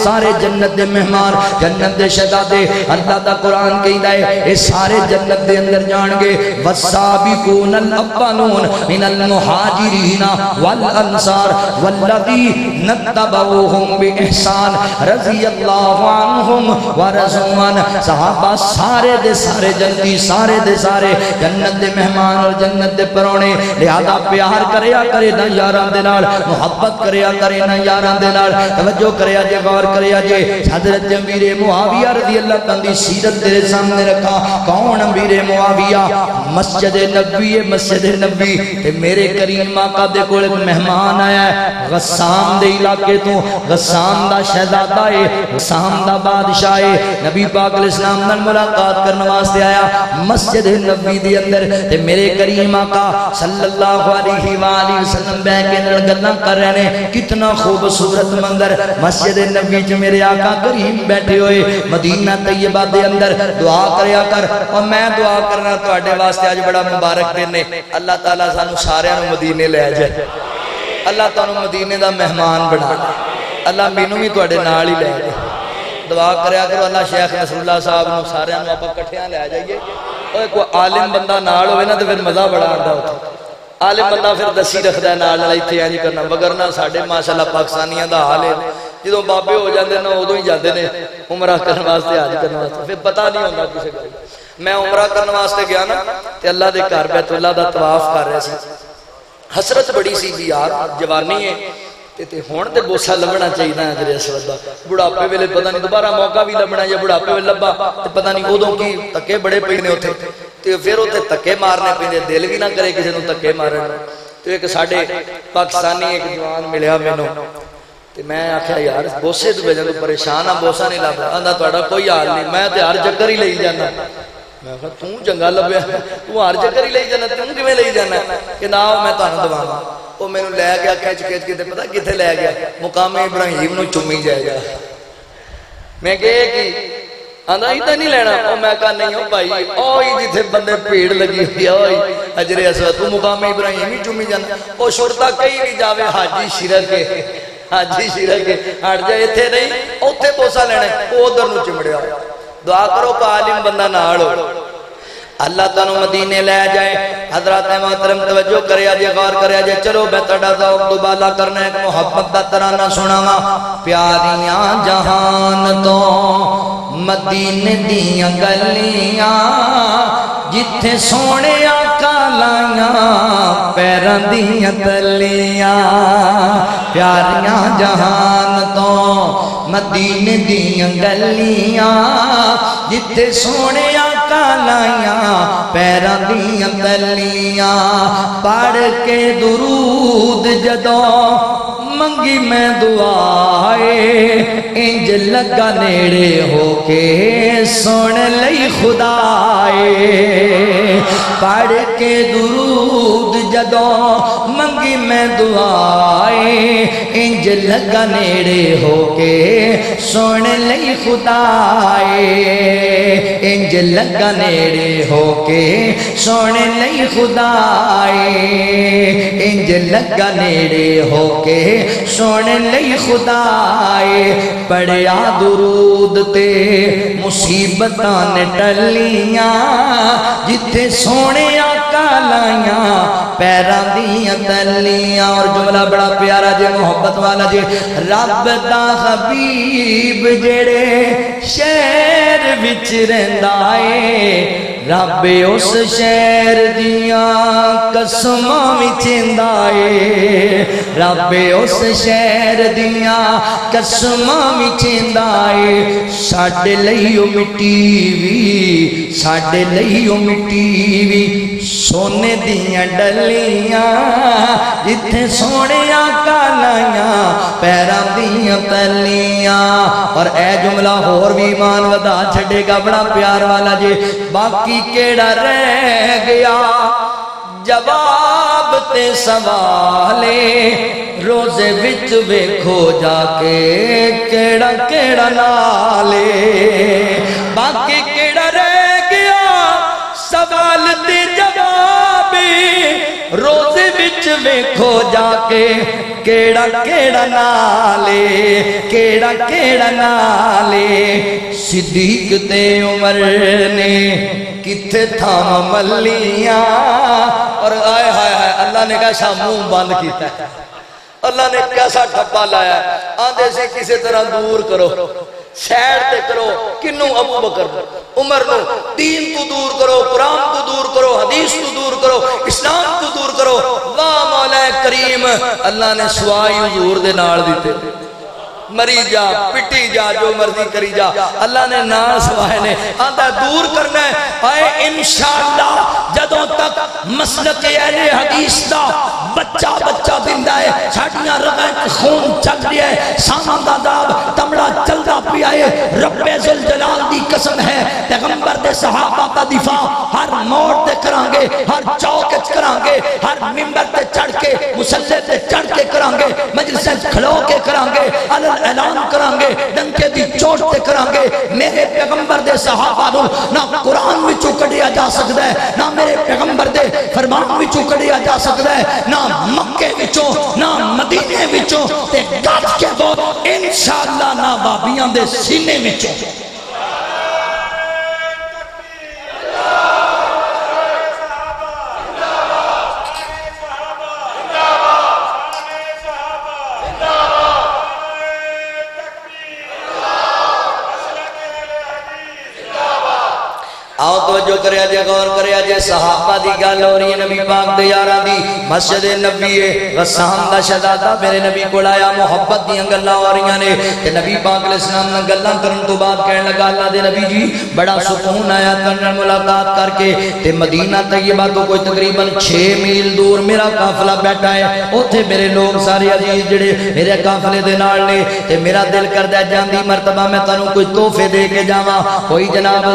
سارے جنت دے مہمان، جنت دے شہزادے۔ اللہ دا قرآن کہندا ہے اے سارے جنت دے اندر جان گے، والسابقون الاولون من المہاجرین والانصار والذین اتبعوہم باحسان رضی اللہ عنہم ورضوا عنہ۔ صحابہ سارے دے سارے جنتی، سارے دے سارے جنت دے مہمان اور جنت دے پرونے، لہذا پیار کریا کرے نہ یاراں دے نال، محبت کریا کرے نہ یاراں دے نال، توجہ کریا جے غور کریا جے۔ حضرت امیر معاویہ رضی اللہ تعالی سیرت تیرے سامنے رکھا، کون امیر معاویہ؟ مسجد نبوی، مسجد نبوی تے میرے کریم آقا دے کول ایک مہمان آیا ہے غسان دے علاقے تو، غسان دا شہزادہ ہے، غسان دا بادشاہ ہے، نبی پاک علیہ السلام نال ملاقات کرنے واسطے آیا مسجد نبوی دے اندر، تے میرے کریم آقا صلی اللہ علیہ وآلہ وسلم بیٹھ کے نال گلاں کر رہے ہیں، کتنا خوبصورت منظر، مسجد نبوی وچ میرے آقا کریم بیٹھے ہوئے، مدینہ طیبہ دے اندر دعا کریا کر، اور میں دعا کرنا تواڈے واسطے اج بڑا مبارک دن ہے، اللہ تعالیٰ سانو سارے نو مدینے لے جائے، اللہ تعالیٰ مدینے دا مہمان بنا، اللہ مینوں بھی تواڈے نال ہی لے جائے۔ دعا کریا کرو اللہ شیخ نصر اللہ صاحب نو سارے نو آپ کٹھیاں لے جائیے. کوئی عالم بندہ نال ہوئے نا تو پھر مزہ بڑا آندا ہوتا. عالم بندہ پھر دسی رکھدا ہے نال نال ایتھے نہیں کرنا وگرنہ ساڈے ماشاءاللہ پاکستانیاں دا حال ہے جدوں بابے ہو جاندے نا ادوں ہی جاندے نے عمرہ کرن واسطے حج کرن واسطے پھر پتہ نہیں ہوندا کسے کو. میں عمرہ کرن واسطے گیا نا تے اللہ دے گھر بیت اللہ دا طواف کر رہا سی. حسرت بڑی سی بھی یار جوانی ہے تے ہون تے بوسا لبنا چاہیے حجر اسود دا. بڑھاپے ویلے پتہ نہیں دوبارہ موقع بھی لبنا یا بڑھاپے ویلے لبا تے پتہ نہیں ادوں کی تکے بڑے پے نے اوتھے تے پھر اوتھے تکے مارنے پیندے دل بھی نہ کرے کسی نوں تکے مارن. تے ایک ساڈے پاکستانی ایک جوان ملیا مینوں تے میں آکھیا یار بوسے تو بجن پریشان ہاں بوسا نہیں لبدا. آندا تہاڈا کوئی حال نہیں میں تے ہر چکر ہی لئی جانا. میں کہا توں چنگا لبیا تو ہر چکر ہی لئی جانا توں کیویں لئی جانا کہ نہ میں تانوں دواواں. وہ میں لے گیا کھچ کھچ کے پتہ کتنے لے گیا مقام ابراہیم نو چومی جائے گا. میں کہے کہ آندا ادھر نہیں لینا. او میں کہا نہیں ہو بھائی اوہی جتھے بندے بھیڑ لگی ہوئی اوہی حجر اسود تو مقام ابراہیم ہی چومی جانا. او شرطا کہیں بھی جاوے حاجی شرک کے حاجی شرک کے ہٹ جائے ایتھے نہیں اوتھے بوسا لینا او ادھر نو چمڑیا. دعا کرو کہ عالم بندہ نال ہو اللہ تعالیٰ مدینے لے جائے. حضرات محترم توجہ کریا جے غور کریا جے. چلو میں تڑا ذوق دوبالا کرنا ایک محبت دا ترانہ سناواں. پیاریاں جہان تو مدینے دیاں گلیاں جتھے سونے آقا لائیاں پیراں دیاں تلیاں. پیاریاں جہان تو مدینے دیاں گلیاں جتھے سونے آقا لائیاں پیراں دیاں تلیاں. پڑھ کے درود جدوں منگی میں دعائے انج لگا نیڑے ہو کے سن لئی خدائے. پڑھ کے درود جدوں منگی میں دعائے انج لگا نیڑے ہو کے سن لئی خدائے. انج لگا نیڑے ہو کے سن لئی خدائے. انج لگا نیڑے ہو کے سن لئی خدائے. پڑھیا درود تے مصیبتاں نے ٹلیاں جتھے سونے آقا لائیاں پیراں دیاں تلیاں. اور جملہ بڑا پیارا جے محبت والا جے. رب دا حبیب جڑے شہر وچ رہندا اے رب اس شہر دیاں قسماں وچیندا اے. رب اس شہر دیاں قسماں وچیندا اے. ساڈے لئی او مٹی وی ساڈے لئی او مٹی وی سونے دیاں ڈلیاں جتھے سونے آقا لائیاں پیراں دیاں تلیاں. اور اے جملہ ہور بھی ایمان ودا چھڑے گا بڑا پیار والا جے. باقی کیڑا رہ گیا جواب تے سوالے روزے وچ ویکھو جا کے کیڑا کیڑا نالے. باقی کیڑا رہ گیا سوال تے جواب روزے وچ ویکھو جا کے کیڑا کیڑا نالے کیڑا کیڑا نالے. صدیق تے عمر نے کتھے تھاما ملیاں. اور آئے ہائے ہائے اللہ نے کہا شاہ منہ بند کیتا ہے. اللہ نے کیسا ٹھپا لایا ہے. آندھے سے کسی طرح دور کرو سیڑ تے کرو کنوں ابو بکر عمر نو دین تو دور کرو قرآن تو دور کرو حدیث تو دور کرو اسلام تو دور کرو. واہ مولا کریم اللہ نے سوائی حضور دے نال دیتے. مری جا پٹی جا جو مرضی کری جا اللہ نے نال سوائے نے آدھا دور کرنا ہے. آئے انشاءاللہ جدوں تک مسلک اہل حدیث دا بچہ بچہ بندہ ہے ساڑیاں رگیں خون چل رہی ہے سامان دا داب تمڑا چلدا پیا ہے. رب ذوالجلال دی قسم ہے پیغمبر دے صحابہ دا دفاع ہر موڑ تے کرانگے ہر چوک تے کرانگے ہر منبر تے چڑھ کے مصلی تے چڑھ کے کرانگے مجلس کھلو کے کرانگے اعلان کرانگے ڈنکے دی چوٹ تے کرانگے. میرے پیغمبر دے صحابہ نو نہ قرآن وچوں کڈیا جا سکدا ہے نہ میرے پیغمبر دے فرمان وچوں کڑیا جا سکتا ہے، نہ مکے وچوں نہ مدینے وچوں تے گج کے دو انشاءاللہ نہ بابیاں دے سینے وچوں۔ آؤ توجہ کریا جے، غور کریا جے، صحابہ دی گل ہو رہی ہے، نبی پاک دے یاراں دی، مسجد نبی غسان دا شہزادہ میرے نبی کول آیا، محبت دیاں گلاں ہو رہی نے تے نبی پاک علیہ السلام نال گلاں کرن تو بعد کہن لگا اللہ دے نبی جی بڑا سکون آیا تن ملاقات کر کے تے مدینہ طیبہ تو کوئی تقریباً 6 میل دور میرا قافلہ بیٹھا ہے، اوتھے میرے لوگ سارے عزیز جڑے میرے قافلے دے نال نے تے میرا دل کردا جاندی مرتبہ میں تانوں کوئی تحفے دے کے جاواں، کوئی جناب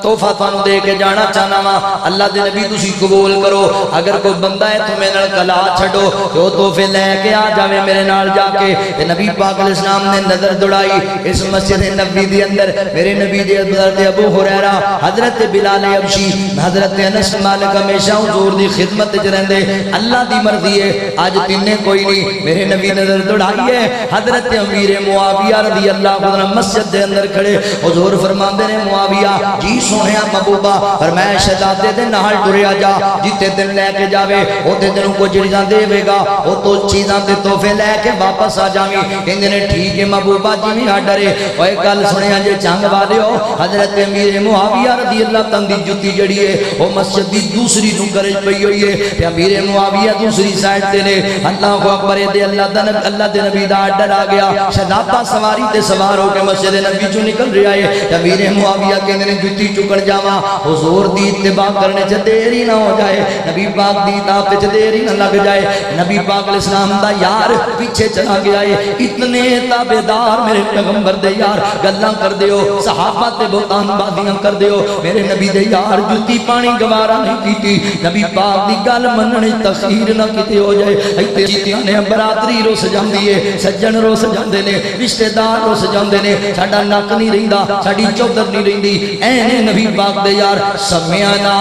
تحفہ تانوں دے کے جانا چاہنا وا، اللہ دے نبی تسی قبول کرو، اگر کوئی بندہ ہے تو میرے نال کلا چھڈو تو تحفے لے کے آ جاوے میرے نال جا کے۔ تے نبی پاک علیہ السلام نے نظر دوڑائی اس مسجد نبی دے اندر، میرے نبی دے حضرت ابو ہریرہ، حضرت بلال حبشی، حضرت انس مالک ہمیشہ حضور دی خدمت وچ رہندے، اللہ دی مرضی ہے اج تینے کوئی نہیں، میرے نبی نظر دوڑائی ہے حضرت امیر معاویہ رضی اللہ عنہ مسجد دے اندر کھڑے، حضور فرماندے نے معاویہ جی سونیا محبوبہ فرمایا شہزادے دے نال ٹریا جا، جتے دن لے کے جاوے اوتے تینوں کو چیزاں دے گا، او تو چیزاں تے تحفے لے کے واپس آ جاویں۔ کہندے نے ٹھیک ہے محبوبہ جی بھی ڈرے، اوے گل سنیا جے چنگ والےو، حضرت امیر معاویہ رضی اللہ تعالی دی جُتی جڑی ہے او مسجد دی دوسری نکر وچ پئی ہوئی ہے تے امیر معاویہ دوسری سائیڈ تے نے، اللہ اکبر دے اللہ دے نبی دا ڈر آ گیا، شہزادہ سواری تے سوار ہو کے مسجد نبی چوں نکل رہا ہے، امیر معاویہ کہندے نے جُتی چکن جاواں، حضور دی اتباع کرنے چ دیری نہ ہو جائے، نبی پاک دی اطاعت چ دیری نہ لگ جائے، نبی پاک علیہ السلام دا یار پیچھے چلا گیا ہے، اتنے تابعدار میرے پیغمبر دے یار گلاں کر دیو، صحابہ تے بہتان بازیاں کر دیو، میرے نبی دے یار جُتی پانی گوارا نہیں کیتی، نبی پاک دی گل مننے تخیر نہ کیتے ہو جائے، ایتھے جیتیاں نے برادری روس جاندی ہے، سجن روس جاندے نے، رشتہ دار روس جاندے نے، ساڈا نک نہیں رہندا، ساڈی چودر نہیں رہندی، اینے نبی پاک دے یار سمعنا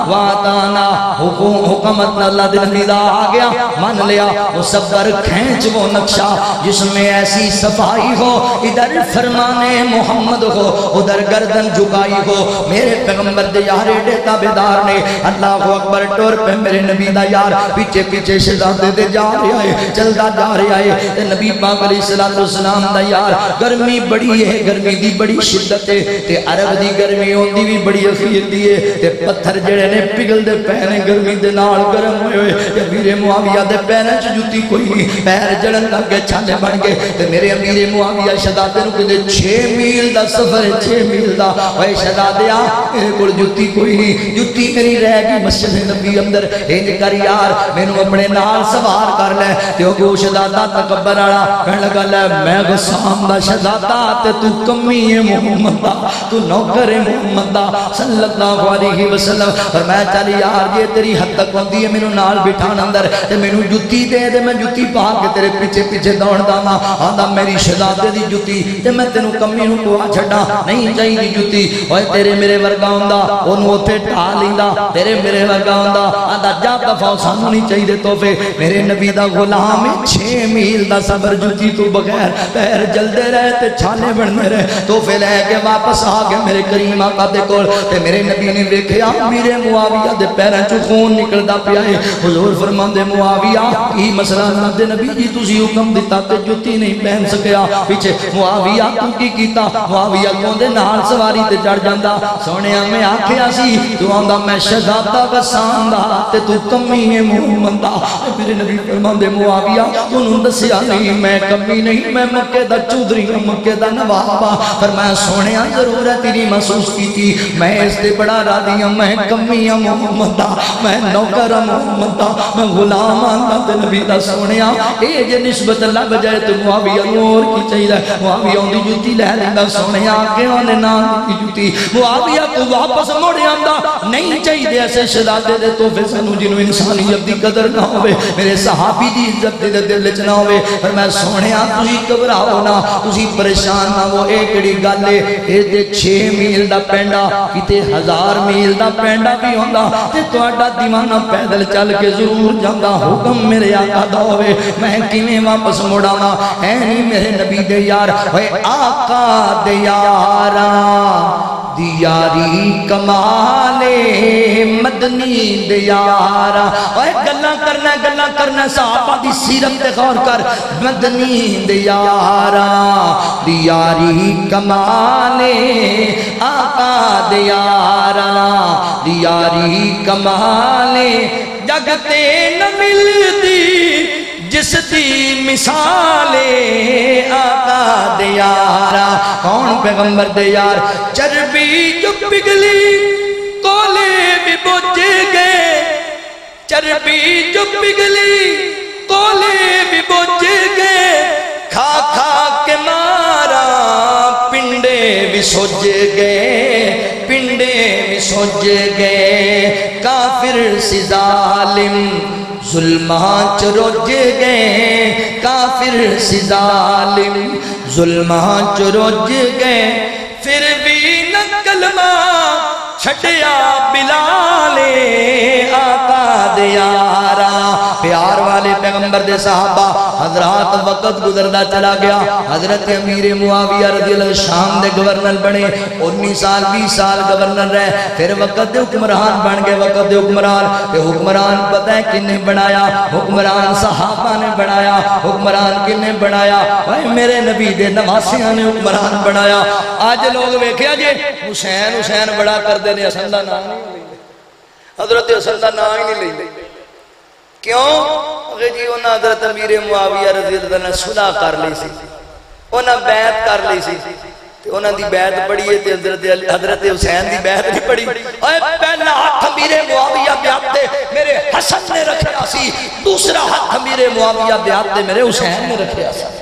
واتانا، حکمت اللہ دے نبی دا آ گیا مان لیا، مصور کھینچ وہ نقشہ جس میں ایسی صفائی ہو، ادھر فرمانے محمد ہو ادھر گردن جھکائی ہو، میرے پیغمبر دے یار ایڈے تابعدار نے، اللہ اکبر ٹور پہ میرے نبی دا یار پیچھے پیچھے شہزادے دے جا رہا ہے، چلدا جا رہا ہے، تے نبی پاک علیہ السلام دا یار گرمی بڑی ہے، گرمی دی بڑی شدت ہے، تے عرب دی گرمی ہوندی بھی بڑی اخیر دی ہے، تے پتھر جڑے نے پگل دے پہنے گرمی دے نال گرم ہوئے ہوئے، تے امیر معاویہ دے پیریں چ جُتی کوئی نہیں، پیر جڑن لگ گئے چھالے بن گئے، تے میرے امیر معاویہ شہزادے نوں کہندے 6 میل دا سفر ہے، 6 میل دا، اوے شہزادیا میرے کول جُتی کوئی نہیں، جُتی میری رہ گئی مسجد نبی اندر، انج کر یار مینوں اپنے نال سوار کر لے، تے او شہزادہ تکبر والا کہن لگا لے میں غسان دا شہزادہ تے تو کمی ہے محمد دا، تو نوکر ہے محمد دا صلی اللہ علیہ وسلم، فرمایا چل یار یہ تیری حد تک ہوندی ہے مینوں نال بٹھان اندر تے مینوں جُتی دے دے، میں جُتی پا کے تیرے پیچھے پیچھے دوڑدا واں، آندا میری شہزادے دی جُتی تے میں تینوں کمی نوں پوا چھڈا نہیں چاہیے جُتی، اوے تیرے میرے ورگا ہوندا اونوں اوتھے ٹھا لیندا، تیرے میرے ورگا ہوندا آندا جا دفعہ سانوں نہیں چاہیے تحفے، میرے نبی دا غلام 6 میل دا سفر جُتی تو بغیر پیر جلدے رہے تے چھالے بننے رہے، تحفے لے کے واپس آ گئے میرے کریم آقا دے کول، تے میرے نبی نے ویکھیا میرے معاویہ دے پیراں چوں خون نکلدا پیا ہے، حضور فرماندے معاویہ کی مسئلہ اللہ دے نبی جی تسی حکم دتا تے جُتی نہیں پہن سکیا، پیچھے معاویہ تو کی کیتا، معاویہ کہندے نال سواری تے چڑھ جاندا، سونیا میں آکھیا سی تو آندا میں شہزادہ غسان دا تے تو کمی ہے محمد دا، میرے نبی فرماندے معاویہ تانوں دسیا نہیں میں کمی نہیں، میں مکے دا چودھری ہوں، مکے دا نواب ہاں، فرمایا سونیا ضرورت تیری محسوس کی تھی، میں اس تے بڑا راضی ہوں، میں کمی ہوں محمد دا، میں نوکر ہوں محمد دا، میں غلام ہوں تے نبی دا سونیا اے جے نسبت لگ جائے تو معاویہ نور کی چاہیے، معاویہ دی جُتی لے لیندا، سونیا کیوں نے نہ دی جُتی، معاویہ کو واپس موڑ آندا نہیں چاہیے ایسے شہزادے دے تحفے سانوں جنوں انسانیت دی قدر نہ ہوے، میرے صحابی دی عزت دے دل وچ نہ ہوے، پر میں سونیا تسی گھبراؤ نہ، تسی پریشان نہ ہو، اے کیڑی گل ہے، اے تے 6 میل دا پنڈ پینڈا کتے 1000 میل دا پینڈا بھی ہوندا تے تہاڈا دیوانہ پیدل چل کے ضرور جاندا حکم میرے آقا دا ہوئے میں کیویں واپس مڑاواں اے نہیں میرے نبی دے یار اوے آقا دے یاراں دیاری کمال مدنی دے یاراں اوے گلاں کرنا صحابہ دی سیرت تے غور کر مدنی دے یاراں دیاری کمال آقا دے یاراں دیاری کمال جگ تے نہ ملدی جس دی مثال آقا دے یارا کون پیغمبر دے یار چربی جو پگھلی کولے بھی بجھ گئے چربی جو پگھلی کولے بھی بجھ گئے کھا کھا کے مارا پنڈے بھی سوج گئے پنڈے بھی سوج گئے کافر سی ظالم ظلماں چروج گئے کافر سی ظالم ظلماں چروج گئے پھر بھی نہ کلمہ چھٹیا بلال آقا دے یاراں پیار والے پیغمبر دے صحابہ حضرات وقت گزردا چلا گیا حضرت امیر معاویہ رضی اللہ شام دے گورنر بنے 19 سال 20 سال گورنر رہے پھر وقت دے حکمران بن گئے وقت دے حکمران تے حکمران پتہ ہے کنے بنایا حکمران صحابہ نے بنایا حکمران کنے بنایا اے میرے نبی دے نواسیاں نے حکمران بنایا آج لوگ ویکھیا جے حسین بڑا کر دے نے حسن دا نام نہیں لیندے حضرت حسن دا نام ہی نہیں لیندے کیوں اگر جی انہاں حضرت امیر معاویہ رضی اللہ عنہ صلح کر لی سی انہاں بیعت کر لی سی انہاں دی بیعت پڑھی ہے تے حضرت حسین دی بیعت نہیں پڑھی اے پہلا ہاتھ امیر معاویہ بیعت تے میرے حسن نے رکھیا سی دوسرا ہاتھ امیر معاویہ بیعت تے میرے حسین نے رکھیا سی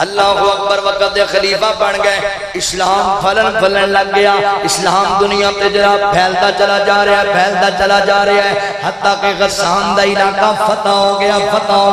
اللہ اکبر وقت دے خلیفہ بن گئے اسلام پھلن لگ گیا اسلام دنیا پہ جرا پھیلتا چلا جا رہا ہے حتیٰ کہ غسان دا علاقہ فتح ہو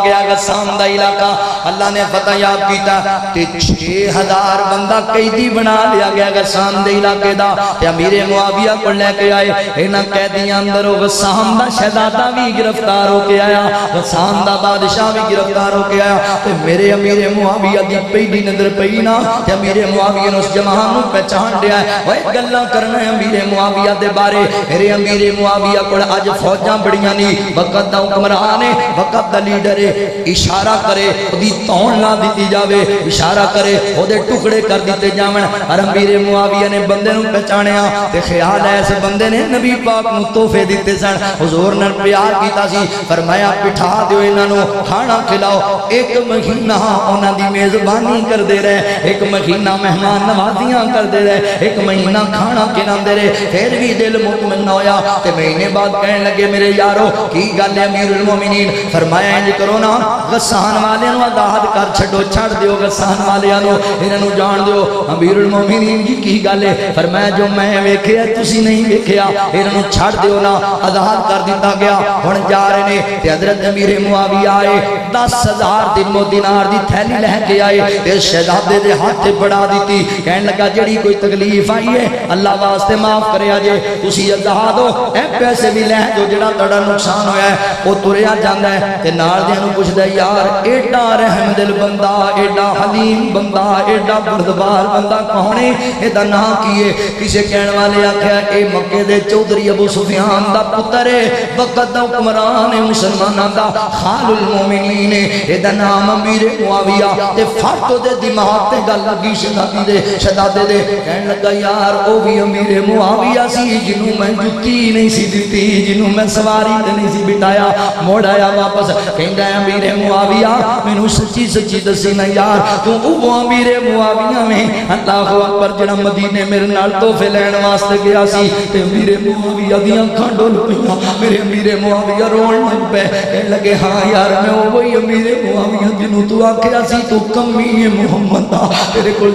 گیا غسان دا علاقہ اللہ نے فتح یاب کیتا تے 6000 بندہ قیدی بنا لیا گیا غسان دے علاقے دا تے امیر معاویہ کو لے کے آئے انہاں قیدیاں اندر غسان دا شہزادہ بھی گرفتار ہو کے آیا غسان دا بادشاہ بھی گرفتار ہو کے آیا تے میرے امیر معاویہ دی پہلی نظر پئی نا تے امیر معاویہ نے اس جوان نو پہچان لیا ہے اوے گلاں کرنا ہے امیر معاویہ دے بارے میرے امیر معاویہ کول اج فوجاں بڑیاں نہیں وقت دا حکمران ہے وقت دا لیڈر ہے اشارہ کرے اودی تون نہ دتی جاوے اشارہ کرے اودے ٹکڑے کر دتے جاون اور امیر معاویہ نے بندے نو پہچانیا تے خیال ہے اس بندے نے نبی پاک نو تحفے دتے سن حضور نے پیار کیتا سی فرمایا بٹھا دیو انہاں نو کھانا کھلاؤ 1 مہینہ انہاں دی میزبانی کر دے رہے 1 مہینہ مہمان نوازیاں کر دے رہے 1 مہینہ کھانا کھلاندے رہے پھر بھی دل مطمئن نہ ہویا تے مہینے بعد کہنے لگے میرے یارو کی گل ہے امیر المومنین فرمایا انج کرو نا غسان والے نو آزاد کر چھڈو چھڑ دیو غسان والےاں نو انہاں نو جان دیو امیر المومنین جی کی گل ہے فرمایا جو میں ویکھیا تسی نہیں ویکھیا انہاں نو چھڑ دیو نا آزاد کر دتا گیا ہن جا رہے نے تے حضرت امیر معاویہ آئے 10000 دینار دی تھیلی لے کے آئے تے شہزادے دے ہاتھ بڑھا دیتی کہنے لگا جڑی کوئی تکلیف آئی ہے اللہ واسطے معاف کرے آجے تسی آزاد ہو اے پیسے بھی لے جو جڑا تڑا نقصان ہویا ہے وہ تریا جاندا ہے تے نال دے نو پوچھدا یار ایڈا رحم دل بندہ ایڈا حلیم بندہ ایڈا بردبار بندہ کون ہے ایدا نام کی ہے کسے کہنے والے آکھیا اے مکے دے چودھری ابو سفیان دا پتر ہے وقت دا حکمران مسلماناں دا خال المومنین ایدا نام امیر معاویہ تے فاتو دے دماغ تے گل لگی شہزادے دے کہنے لگا یار او بھی امیر معاویہ سی جنوں میں جُتی نہیں سی دتی جنوں میں سواری تے نہیں سی بٹھایا موڑ آیا واپس کہندا ہے امیر معاویہ مینوں سچی سچی دسی نا یار تو او امیر معاویہ میں اللہ اکبر جڑا مدینے میرے نال تحفے لین واسطے گیا سی تے امیر معاویہ دی اکھاں ڈول پئیاں میرے امیر معاویہ رون لگ پے کہنے لگے ہاں یار میں وہی امیر معاویہ جنوں تو آکھیا سی تو کمی ہے محمد تیرے کول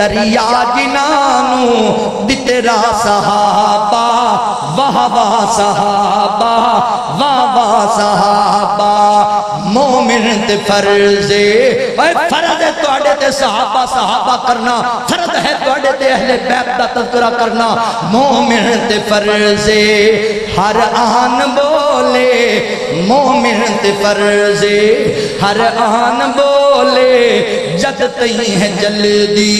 دریا جنانو دی تیرا صحابہ واہ واہ صحابہ واہ واہ صحابہ مومن تے فرضے فرض ہے توڑے تے صحابہ صحابہ کرنا فرض ہے توڑے تے اہل بیت دا تذکرہ کرنا مومن تے فرضے ہر آن بولے مومن تے فرضے ہر آن بولے جد تئیں ہے جلدی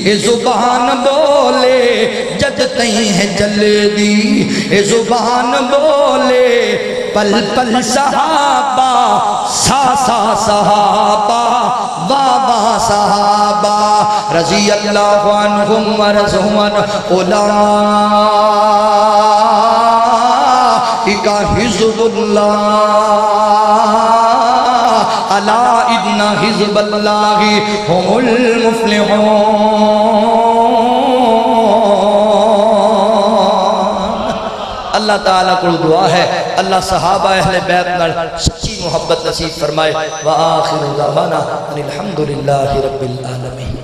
اے زبان بولے جد تئیں ہے جلدی اے زبان بولے پل پل صحابہ سا سا صحابہ واہ واہ صحابہ رضی اللہ عنہم ورضوان اولئک حزب اللہ الا ان حزب اللہ هم المفلحون۔ اللہ تعالیٰ کو دعا ہے اللہ صحابہ اہل بیت نال سچی محبت نصیب فرمائے۔ وآخر دعوانا ان الحمدللہ رب العالمین۔